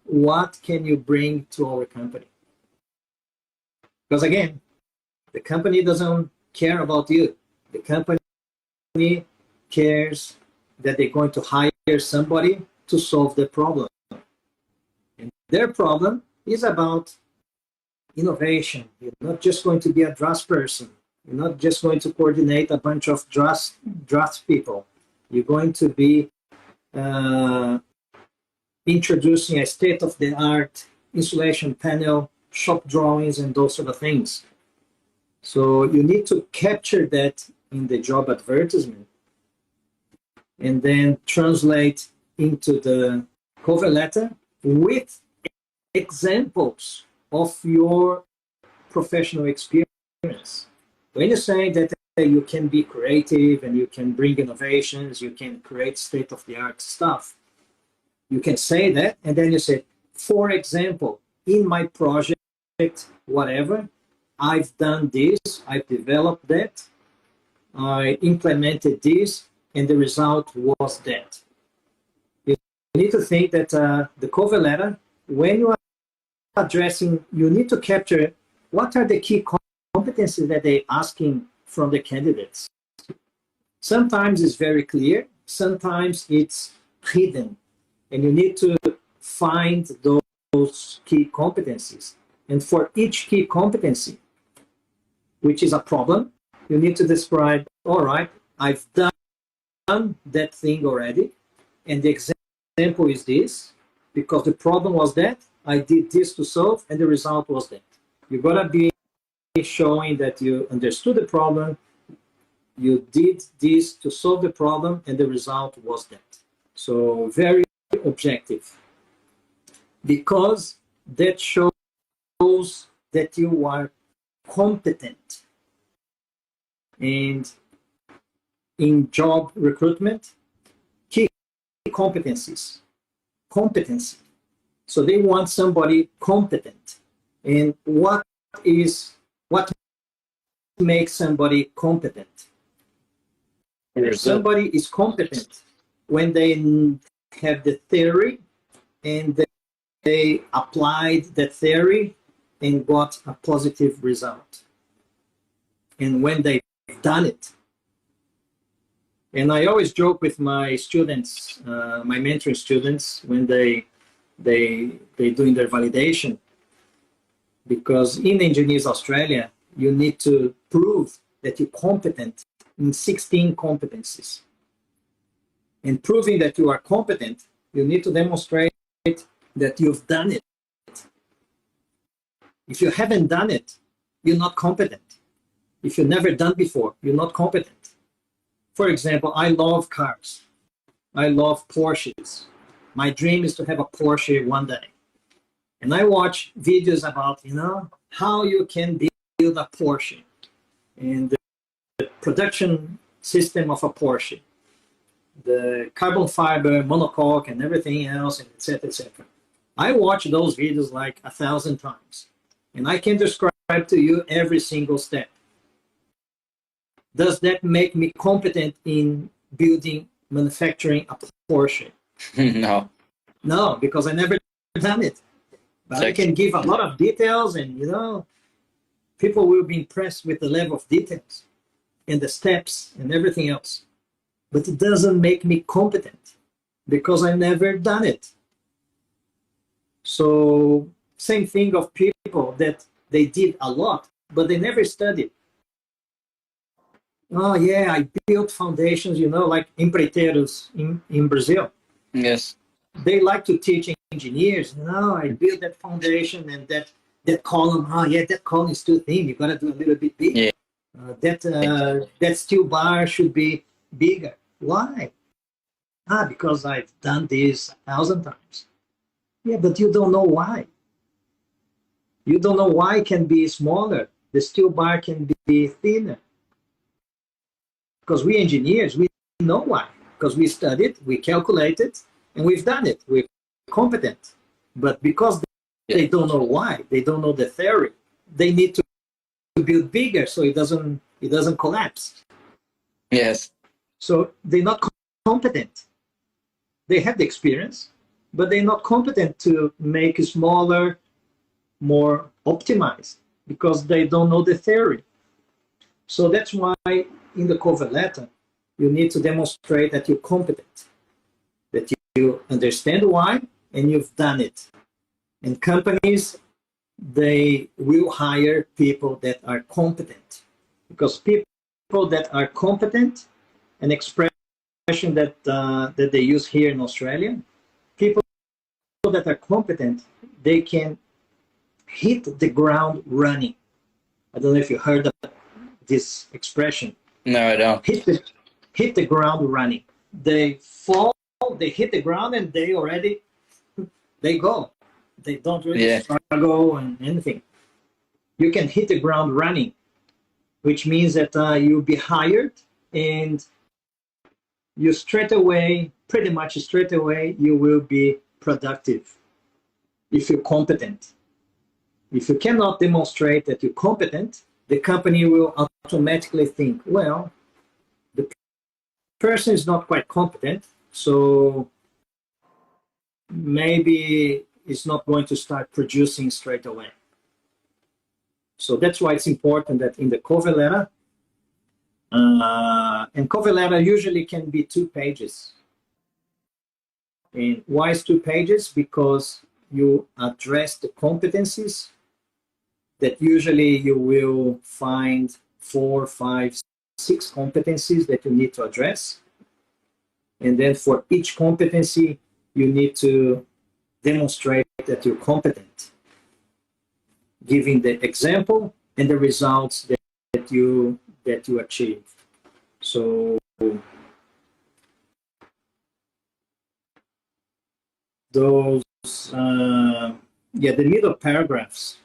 what can you bring to our company? Because again, the company doesn't care about you. The company cares that they're going to hire somebody to solve the problem. And their problem is about innovation. You're not just going to be a draft person. You're not just going to coordinate a bunch of draft people. You're going to be introducing a state-of-the-art installation panel, shop drawings, and those sort of things. So you need to capture that in the job advertisement and then translate into the cover letter with examples of your professional experience. When you're saying that you can be creative and you can bring innovations, you can create state-of-the-art stuff, you can say that, and then you say, for example, in my project, whatever, I've done this, I've developed that, I implemented this, and the result was that. You need to think that the cover letter, when you are addressing, you need to capture what are the key competencies that they're asking from the candidates. Sometimes it's very clear, sometimes it's hidden, and you need to find those key competencies. And for each key competency, which is a problem, you need to describe, all right, I've done that thing already, and the example is this, because the problem was that, I did this to solve, and the result was that. You're gonna be showing that you understood the problem, you did this to solve the problem, and the result was that. So very objective, because that shows that you are competent. And in job recruitment, key competencies, competency. So they want somebody competent. And what makes somebody competent? Somebody is competent when they have the theory and they applied that theory and got a positive result. And when they've done it. And I always joke with my students, my mentoring students, when they doing their validation, because in Engineers Australia, you need to prove that you're competent in 16 competencies. And proving that you are competent, you need to demonstrate that you've done it. If you haven't done it, you're not competent. If you've never done before, you're not competent. For example, I love cars. I love Porsches. My dream is to have a Porsche one day. And I watch videos about, how you can build a Porsche and the production system of a Porsche, the carbon fiber, monocoque, and everything else, and et cetera, et cetera. I watch those videos like 1,000 times, and I can describe to you every single step. Does that make me competent in manufacturing a Porsche? No. No, because I never done it. But I can give a lot of details, and people will be impressed with the level of details and the steps and everything else. But it doesn't make me competent because I never done it. So same thing of people that they did a lot, but they never studied. Oh yeah, I built foundations, like empreiteiros in Brazil. Yes. They like to teach engineers, I built that foundation and that column, that column is too thin, you gotta do a little bit bigger. Yeah. That steel bar should be bigger. Why? Because I've done this 1,000 times. Yeah, but you don't know why. You don't know why it can be smaller. The steel bar can be thinner. Because we engineers, we know why. Because we studied, we calculated, and we've done it. We're competent. But because they don't know why, they don't know the theory, they need to build bigger so it doesn't collapse. Yes. So they're not competent. They have the experience, but they're not competent to make it smaller, more optimized, because they don't know the theory. So that's why in the cover letter, you need to demonstrate that you're competent, that you understand why, and you've done it. And companies, they will hire people that are competent, because people that are competent, an expression that they use here in Australia, people that are competent, they can hit the ground running. I don't know if you heard of this expression. No, I don't. Hit the ground running. They fall, they hit the ground, and they go. They don't really struggle and anything. You can hit the ground running, which means that you'll be hired, and you pretty much straight away, you will be productive if you're competent. If you cannot demonstrate that you're competent, the company will automatically think, well, the person is not quite competent, so maybe it's not going to start producing straight away. So that's why it's important that in the cover letter, and cover letter usually can be 2 pages. And why is 2 pages? Because you address the competencies that usually you will find 4, 5, 6 competencies that you need to address. And then for each competency, you need to demonstrate that you're competent, giving the example and the results that you achieve. So those, the middle paragraphs,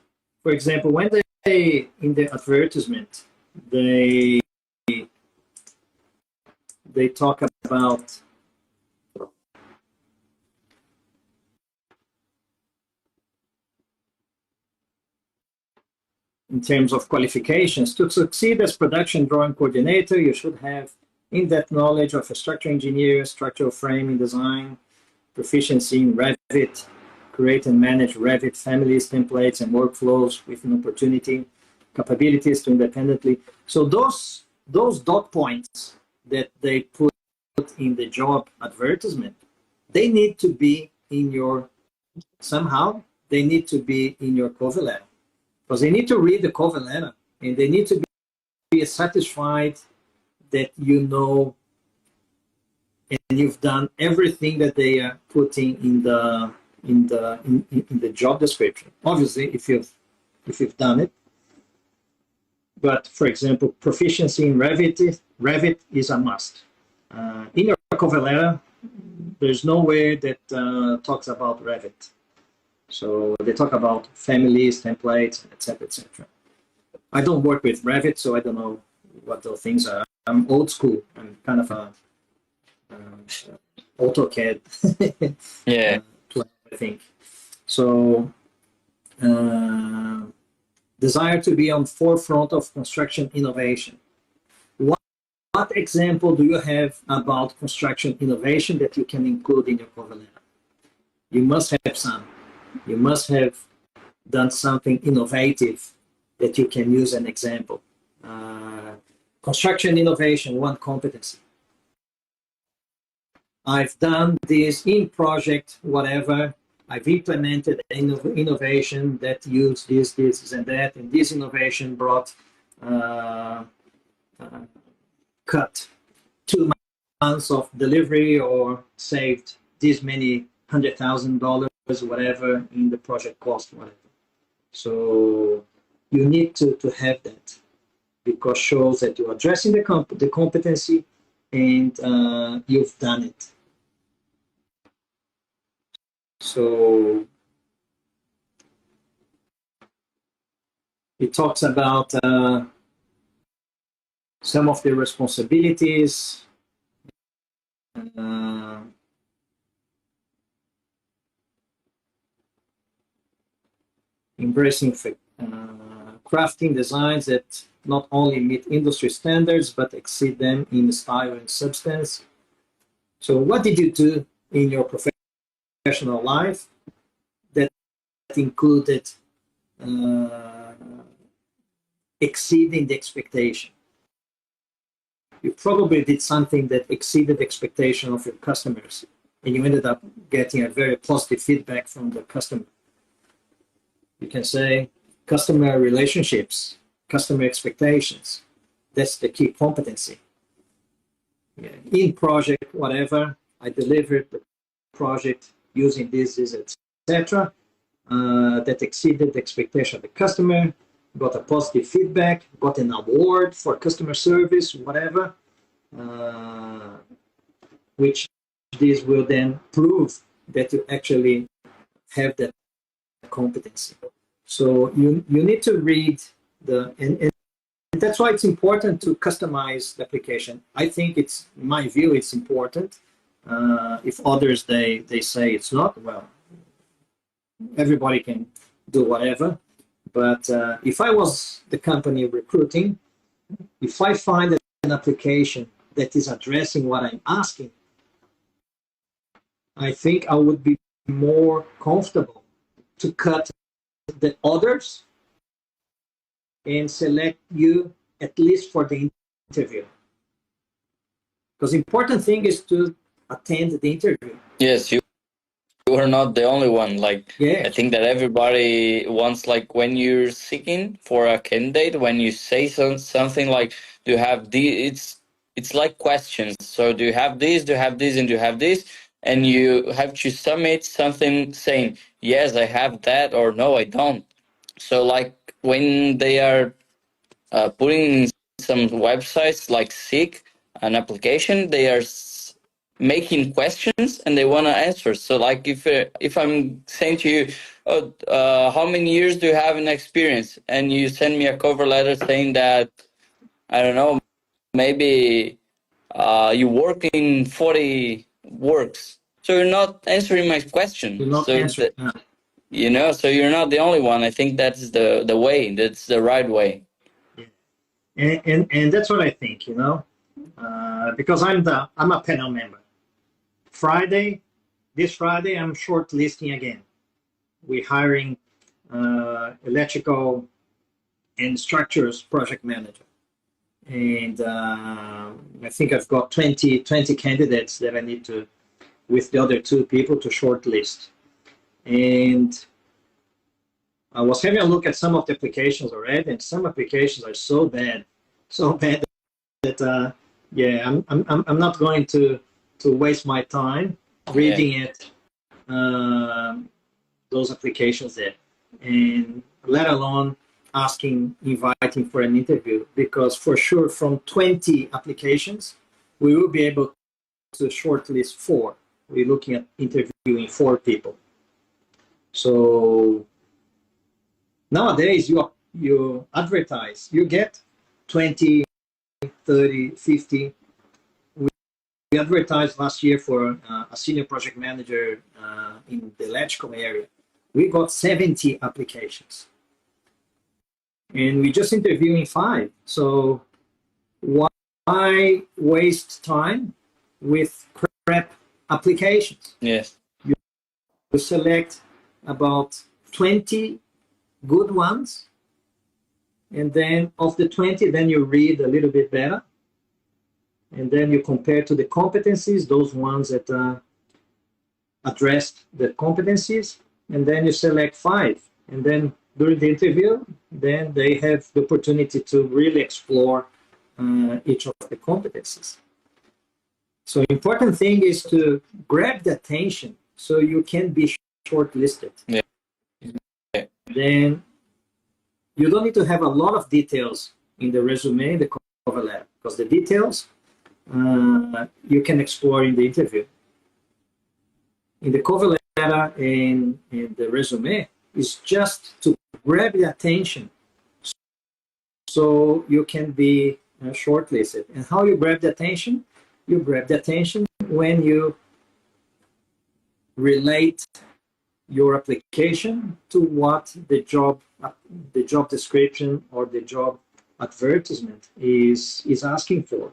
for example, when they, in the advertisement, they talk about in terms of qualifications, to succeed as production drawing coordinator, you should have in-depth knowledge of a structural engineer, structural framing design, proficiency in Revit, create and manage Revit families, templates, and workflows with an opportunity, capabilities to independently. So those dot points that they put in the job advertisement, they need to be in your, somehow, they need to be in your cover letter. Because they need to read the cover letter, and they need to be satisfied that you know and you've done everything that they are putting in the job description. Obviously, if you've done it. But for example, proficiency in Revit is a must. In your cover letter, there's nowhere that talks about Revit. So they talk about families, templates, etc., etc. I don't work with Revit, so I don't know what those things are. I'm old school. I'm kind of a AutoCAD Yeah. player, I think. So desire to be on forefront of construction innovation. What example do you have about construction innovation that you can include in your cover letter? You must have some. You must have done something innovative that you can use an example. Construction innovation, one competency. I've done this in project, whatever. I've implemented innovation that used this, and that, and this innovation brought cut 2 months of delivery or saved this many $100,000, whatever, in the project cost, whatever. So you need to have that, because shows that you're addressing the competency and you've done it. So it talks about some of the responsibilities, embracing crafting designs that not only meet industry standards but exceed them in style and substance. So what did you do in your professional life that included exceeding the expectation? You probably did something that exceeded the expectation of your customers, and you ended up getting a very positive feedback from the customer. You can say customer relationships, customer expectations. That's the key competency. In project, whatever, I delivered the project using this, etc. That exceeded the expectation of the customer, got a positive feedback, got an award for customer service, whatever, which this will then prove that you actually have that competency. So you need to read and that's why it's important to customize the application. I think it's, in my view, it's important. If others, they say it's not, well, everybody can do whatever. But if I was the company recruiting, if I find an application that is addressing what I'm asking, I think I would be more comfortable to cut the others and select you at least for the interview. Because the important thing is to attend the interview. Yes, you are not the only one. Like, yeah. I think that everybody wants, like, when you're seeking for a candidate, when you say something like, do you have it's like questions. So do you have this, do you have this, and do you have this? And you have to submit something saying, yes, I have that, or no, I don't. So, like, when they are putting some websites like Seek an application, they are making questions and they want to answer. So, like, if I'm saying to you, how many years do you have in experience, and you send me a cover letter saying that, I don't know, maybe you work in 40 works, so you're not answering my question. You're not so answering. you know, so you're not the only one. I think that's the way. That's the right way. And that's what I think, you know, because I'm a panel member. This Friday, I'm shortlisting again. We're hiring electrical and structures project manager. And I think I've got 20 candidates that I need to, with the other 2 people, to shortlist. And I was having a look at some of the applications already, and some applications are so bad that yeah, I'm not going to waste my time reading those applications there, and let alone inviting for an interview, because for sure from 20 applications we will be able to shortlist 4. We're looking at interviewing 4 people. So nowadays you advertise, you get 20, 30, 50. We advertised last year for a senior project manager in the electrical area. We got 70 applications. And we just interviewing 5. So why waste time with crap applications? Yes. You select about 20 good ones, and then of the 20, then you read a little bit better, and then you compare to the competencies, those ones that addressed the competencies, and then you select 5, and then during the interview, then they have the opportunity to really explore each of the competencies. So important thing is to grab the attention so you can be shortlisted. Yeah. Then you don't need to have a lot of details in the resume, the cover letter, because the details you can explore in the interview. In the cover letter and in the resume is just to grab the attention so you can be shortlisted. And how you grab the attention? You grab the attention when you relate your application to what the job description or the job advertisement is asking for.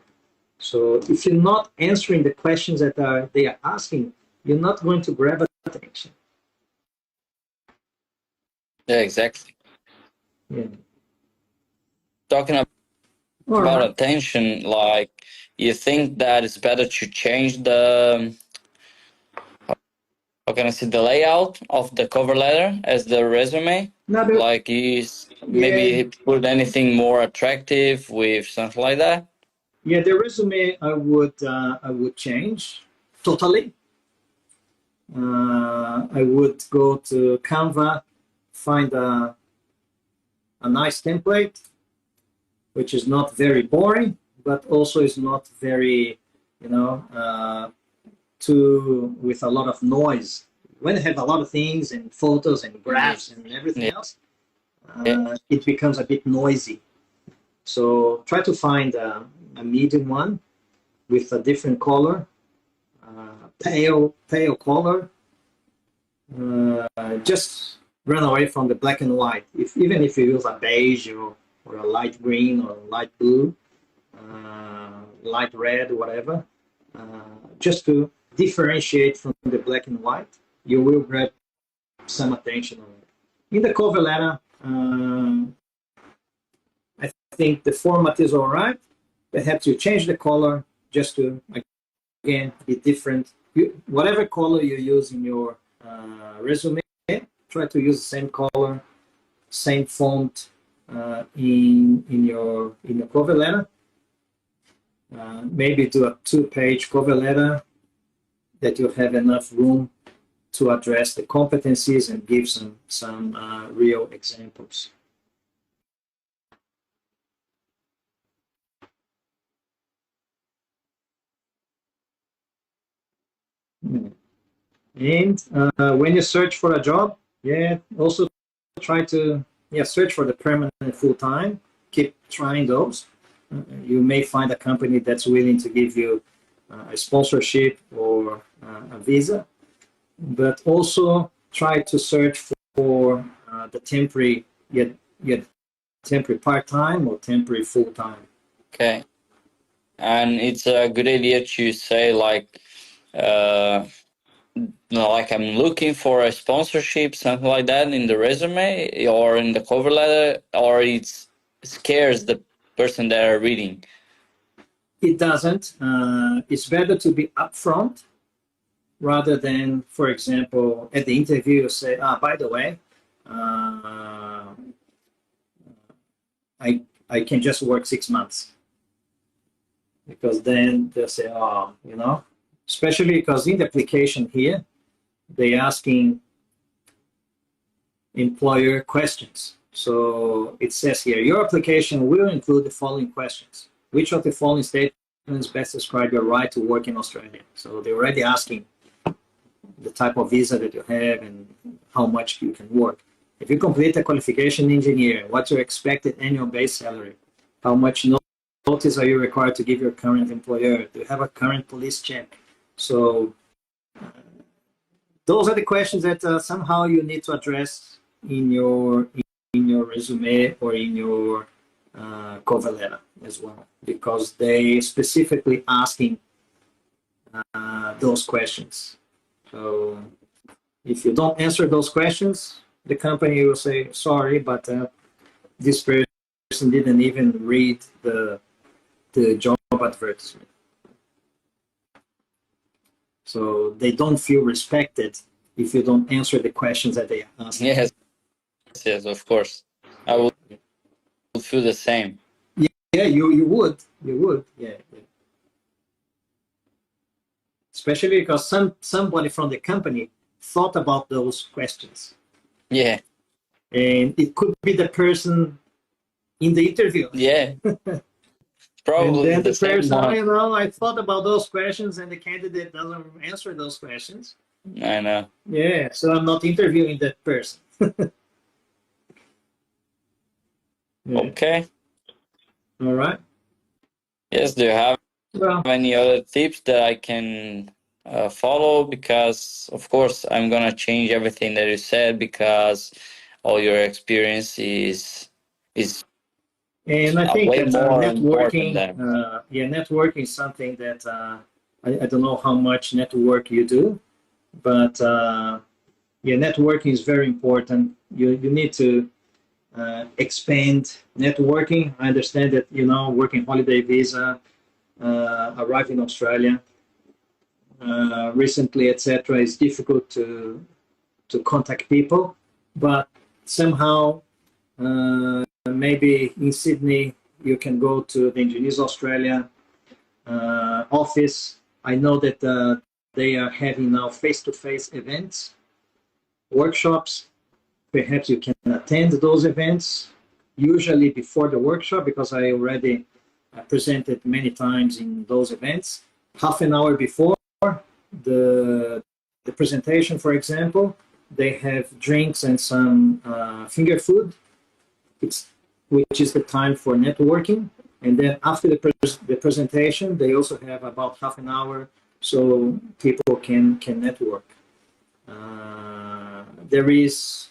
So if you're not answering the questions that they are asking, you're not going to grab attention. Yeah, exactly. Yeah. Talking All about right. attention, like, you think that it's better to change the, how can I say, the layout of the cover letter as the resume? Now Like, maybe put anything more attractive with something like that? Yeah, the resume I would change totally. I would go to Canva, find a nice template, which is not very boring, but also is not very, too with a lot of noise. When you have a lot of things and photos and graphs and everything else, it becomes a bit noisy. So try to find a medium one with a different color, pale color. Just run away from the black and white. Even if you use a beige or a light green or light blue, light red, whatever, just to differentiate from the black and white, you will grab some attention on it. In the cover letter, I think the format is all right. Perhaps you change the color just to, again, be different. Whatever color you use in your resume, try to use the same color, same font in your cover letter. Maybe do a 2-page cover letter that you have enough room to address the competencies and give some real examples. And when you search for a job, also try to search for the permanent full-time. Keep trying those. You may find a company that's willing to give you a sponsorship or a visa, but also try to search for the temporary, temporary part-time or temporary full-time. Okay. And it's a good idea to say, like I'm looking for a sponsorship, something like that, in the resume or in the cover letter, or it scares the person that are reading? It doesn't. It's better to be upfront rather than, for example, at the interview say, by the way, I can just work 6 months. Because then they'll say, especially because in the application here, they're asking employer questions. So it says here, your application will include the following questions. Which of the following statements best describe your right to work in Australia? So they're already asking the type of visa that you have and how much you can work. If you complete a qualification engineer, what's your expected annual base salary? How much notice are you required to give your current employer? Do you have a current police check? So those are the questions that somehow you need to address in your resume or in your cover letter as well, because they specifically asking those questions. So if you don't answer those questions, the company will say, sorry, but this person didn't even read the job advertisement. So they don't feel respected if you don't answer the questions that they ask. Yes, yes, of course. I would feel the same. Yeah, you would, yeah. Especially because somebody from the company thought about those questions. Yeah. And it could be the person in the interview. Yeah. Probably and then the same person, one. I thought about those questions and the candidate doesn't answer those questions. I know. Yeah, so I'm not interviewing that person. Yeah. Okay. All right. Yes, do you have Well, any other tips that I can follow? Because, of course, I'm going to change everything that you said because all your experience is and I think way that more important networking, than. networking is something that I don't know how much network you do, but networking is very important. You need to expand networking. I understand that, working holiday visa, arrive in Australia recently, etc., is difficult to contact people, but somehow maybe in Sydney you can go to the Engineers Australia office. I know that they are having now face-to-face events, workshops. Perhaps you can attend those events, usually before the workshop, because I already presented many times in those events. Half an hour before the presentation, for example, they have drinks and some finger food, which is the time for networking. And then after the presentation, they also have about half an hour so people can network. There is,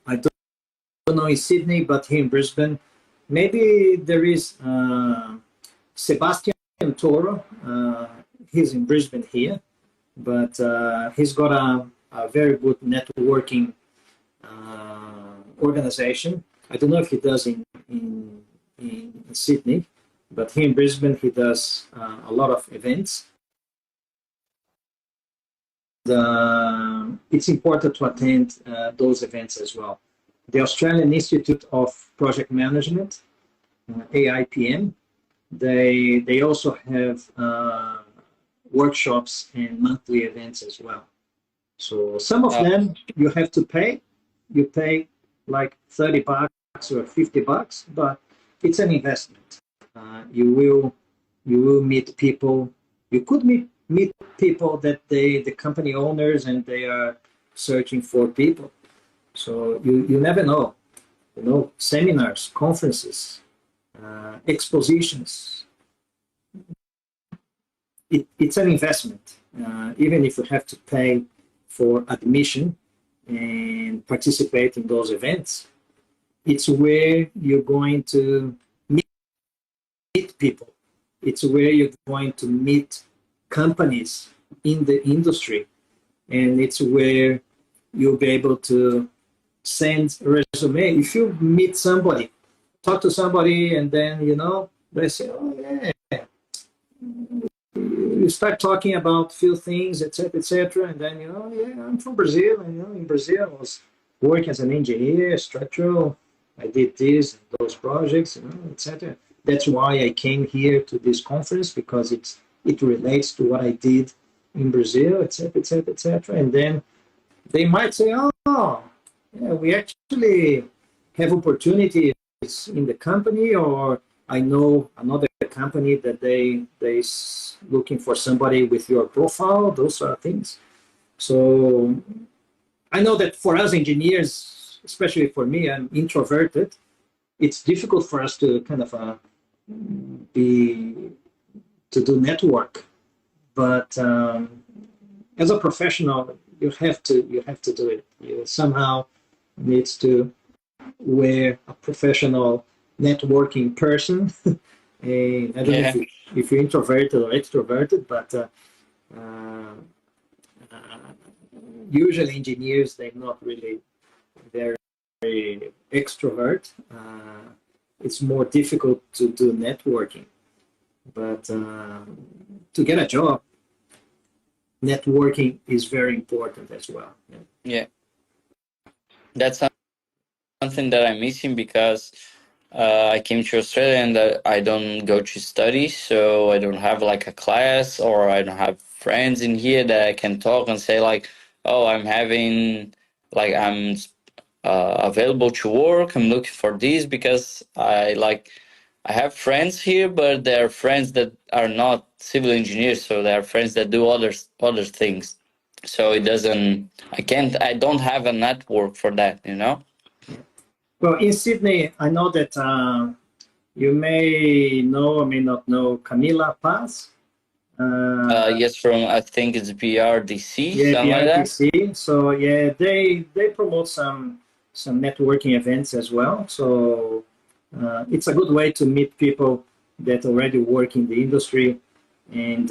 I don't know in Sydney, but here in Brisbane, maybe there is Sebastian Toro. He's in Brisbane here, but he's got a very good networking organization. I don't know if he does in Sydney, but here in Brisbane he does a lot of events. It's important to attend those events as well. The Australian Institute of Project Management, AIPM, they also have workshops and monthly events as well. So some of them you have to pay. You pay like $30 or $50, but it's an investment. You will meet people. You could meet people that the company owners and they are searching for people. So you never know. Seminars, conferences, expositions. It's an investment, even if you have to pay for admission and participate in those events. It's where you're going to meet people. It's where you're going to meet companies in the industry, and it's where you'll be able to send a resume. If you meet somebody, talk to somebody, and then they say, "Oh yeah," you start talking about a few things, etc., and then yeah, I'm from Brazil, and in Brazil I was working as an engineer, structural. I did this and those projects, etc. That's why I came here to this conference, because it relates to what I did in Brazil, etc. And then they might say, "Oh, yeah, we actually have opportunities in the company," or I know another company that they looking for somebody with your profile, those sort of things. So I know that for us engineers, especially for me, I'm introverted. It's difficult for us to kind of do network, but as a professional, you have to do it. You somehow needs to wear a professional networking person. And I don't know if you're introverted or extroverted, but usually engineers, they're not really very extrovert. It's more difficult to do networking, but to get a job, networking is very important as well. Yeah, that's something that I'm missing because I came to Australia and I don't go to study, so I don't have like a class or I don't have friends in here that I can talk and say like, oh, I'm available to work. I'm looking for this because I have friends here, but they're friends that are not civil engineers, so they're friends that do other things. So it doesn't. I don't have a network for that, you know. Well, in Sydney, I know that you may know or may not know Camila Paz. Yes, from I think it's BRDC, Yeah, something like that. BRDC. So yeah, they promote some networking events as well. So it's a good way to meet people that already work in the industry, and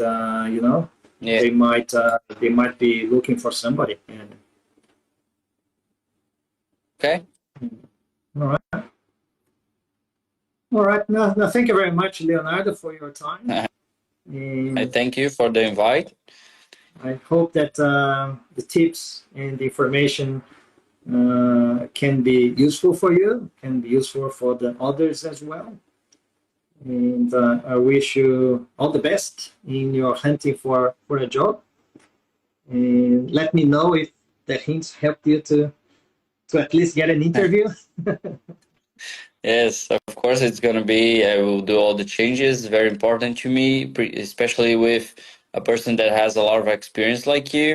you know, Yeah. they might be looking for somebody. And, Okay. all right. All right. No, thank you very much, Leonardo, for your time. I And thank you for the invite. I hope that the tips and the information can be useful for you, can be useful for the others as well. And I wish you all the best in your hunting for a job. And let me know if the hints helped you to at least get an interview. Yes, of course it's gonna be. I will do all the changes. Very important to me, especially with a person that has a lot of experience like you.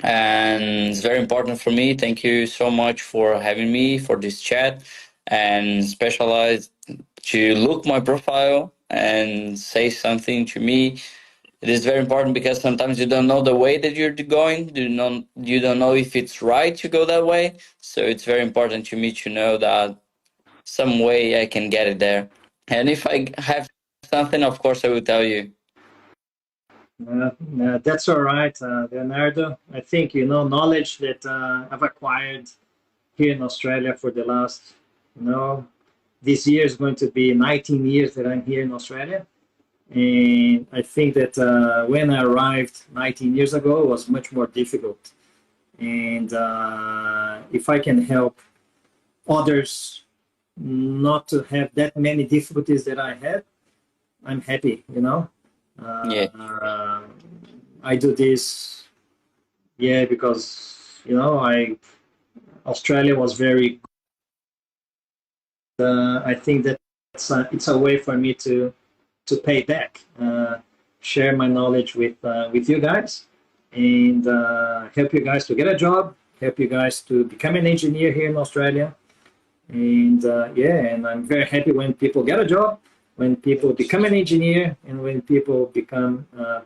And it's very important for me. Thank you so much for having me for this chat and specialized to look my profile and say something to me. It is very important because sometimes you don't know the way that you're going. You don't know if it's right to go that way. So it's very important to me to know that some way I can get it there. And if I have something, of course I will tell you. That's all right, Leonardo. I think knowledge that I've acquired here in Australia for the last, this year is going to be 19 years that I'm here in Australia. And I think that when I arrived 19 years ago, it was much more difficult. And if I can help others not to have that many difficulties that I had, I'm happy, Yeah. I do this, because, Australia was very, I think that it's a way for me to pay back, share my knowledge with you guys, and help you guys to get a job, help you guys to become an engineer here in Australia. And and I'm very happy when people get a job, when people become an engineer, and when people become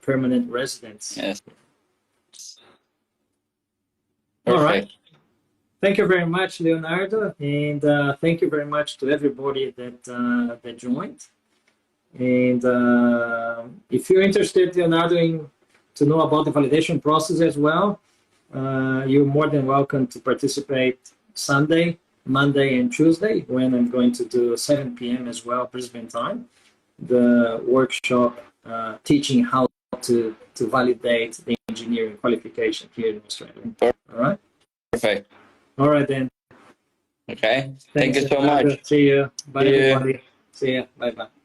permanent residents. Yes. All Perfect. right. Thank you very much, Leonardo, and thank you very much to everybody that joined. And if you're interested, Leonardo, to know about the validation process as well, you're more than welcome to participate Sunday, Monday, and Tuesday, when I'm going to do 7 p.m. as well, Brisbane time, the workshop teaching how to validate the engineering qualification here in Australia. All right? Perfect. All right, then. Okay. Thanks, Thank you so Leonardo. much. See you. Bye, See you. everybody. See you. Bye-bye.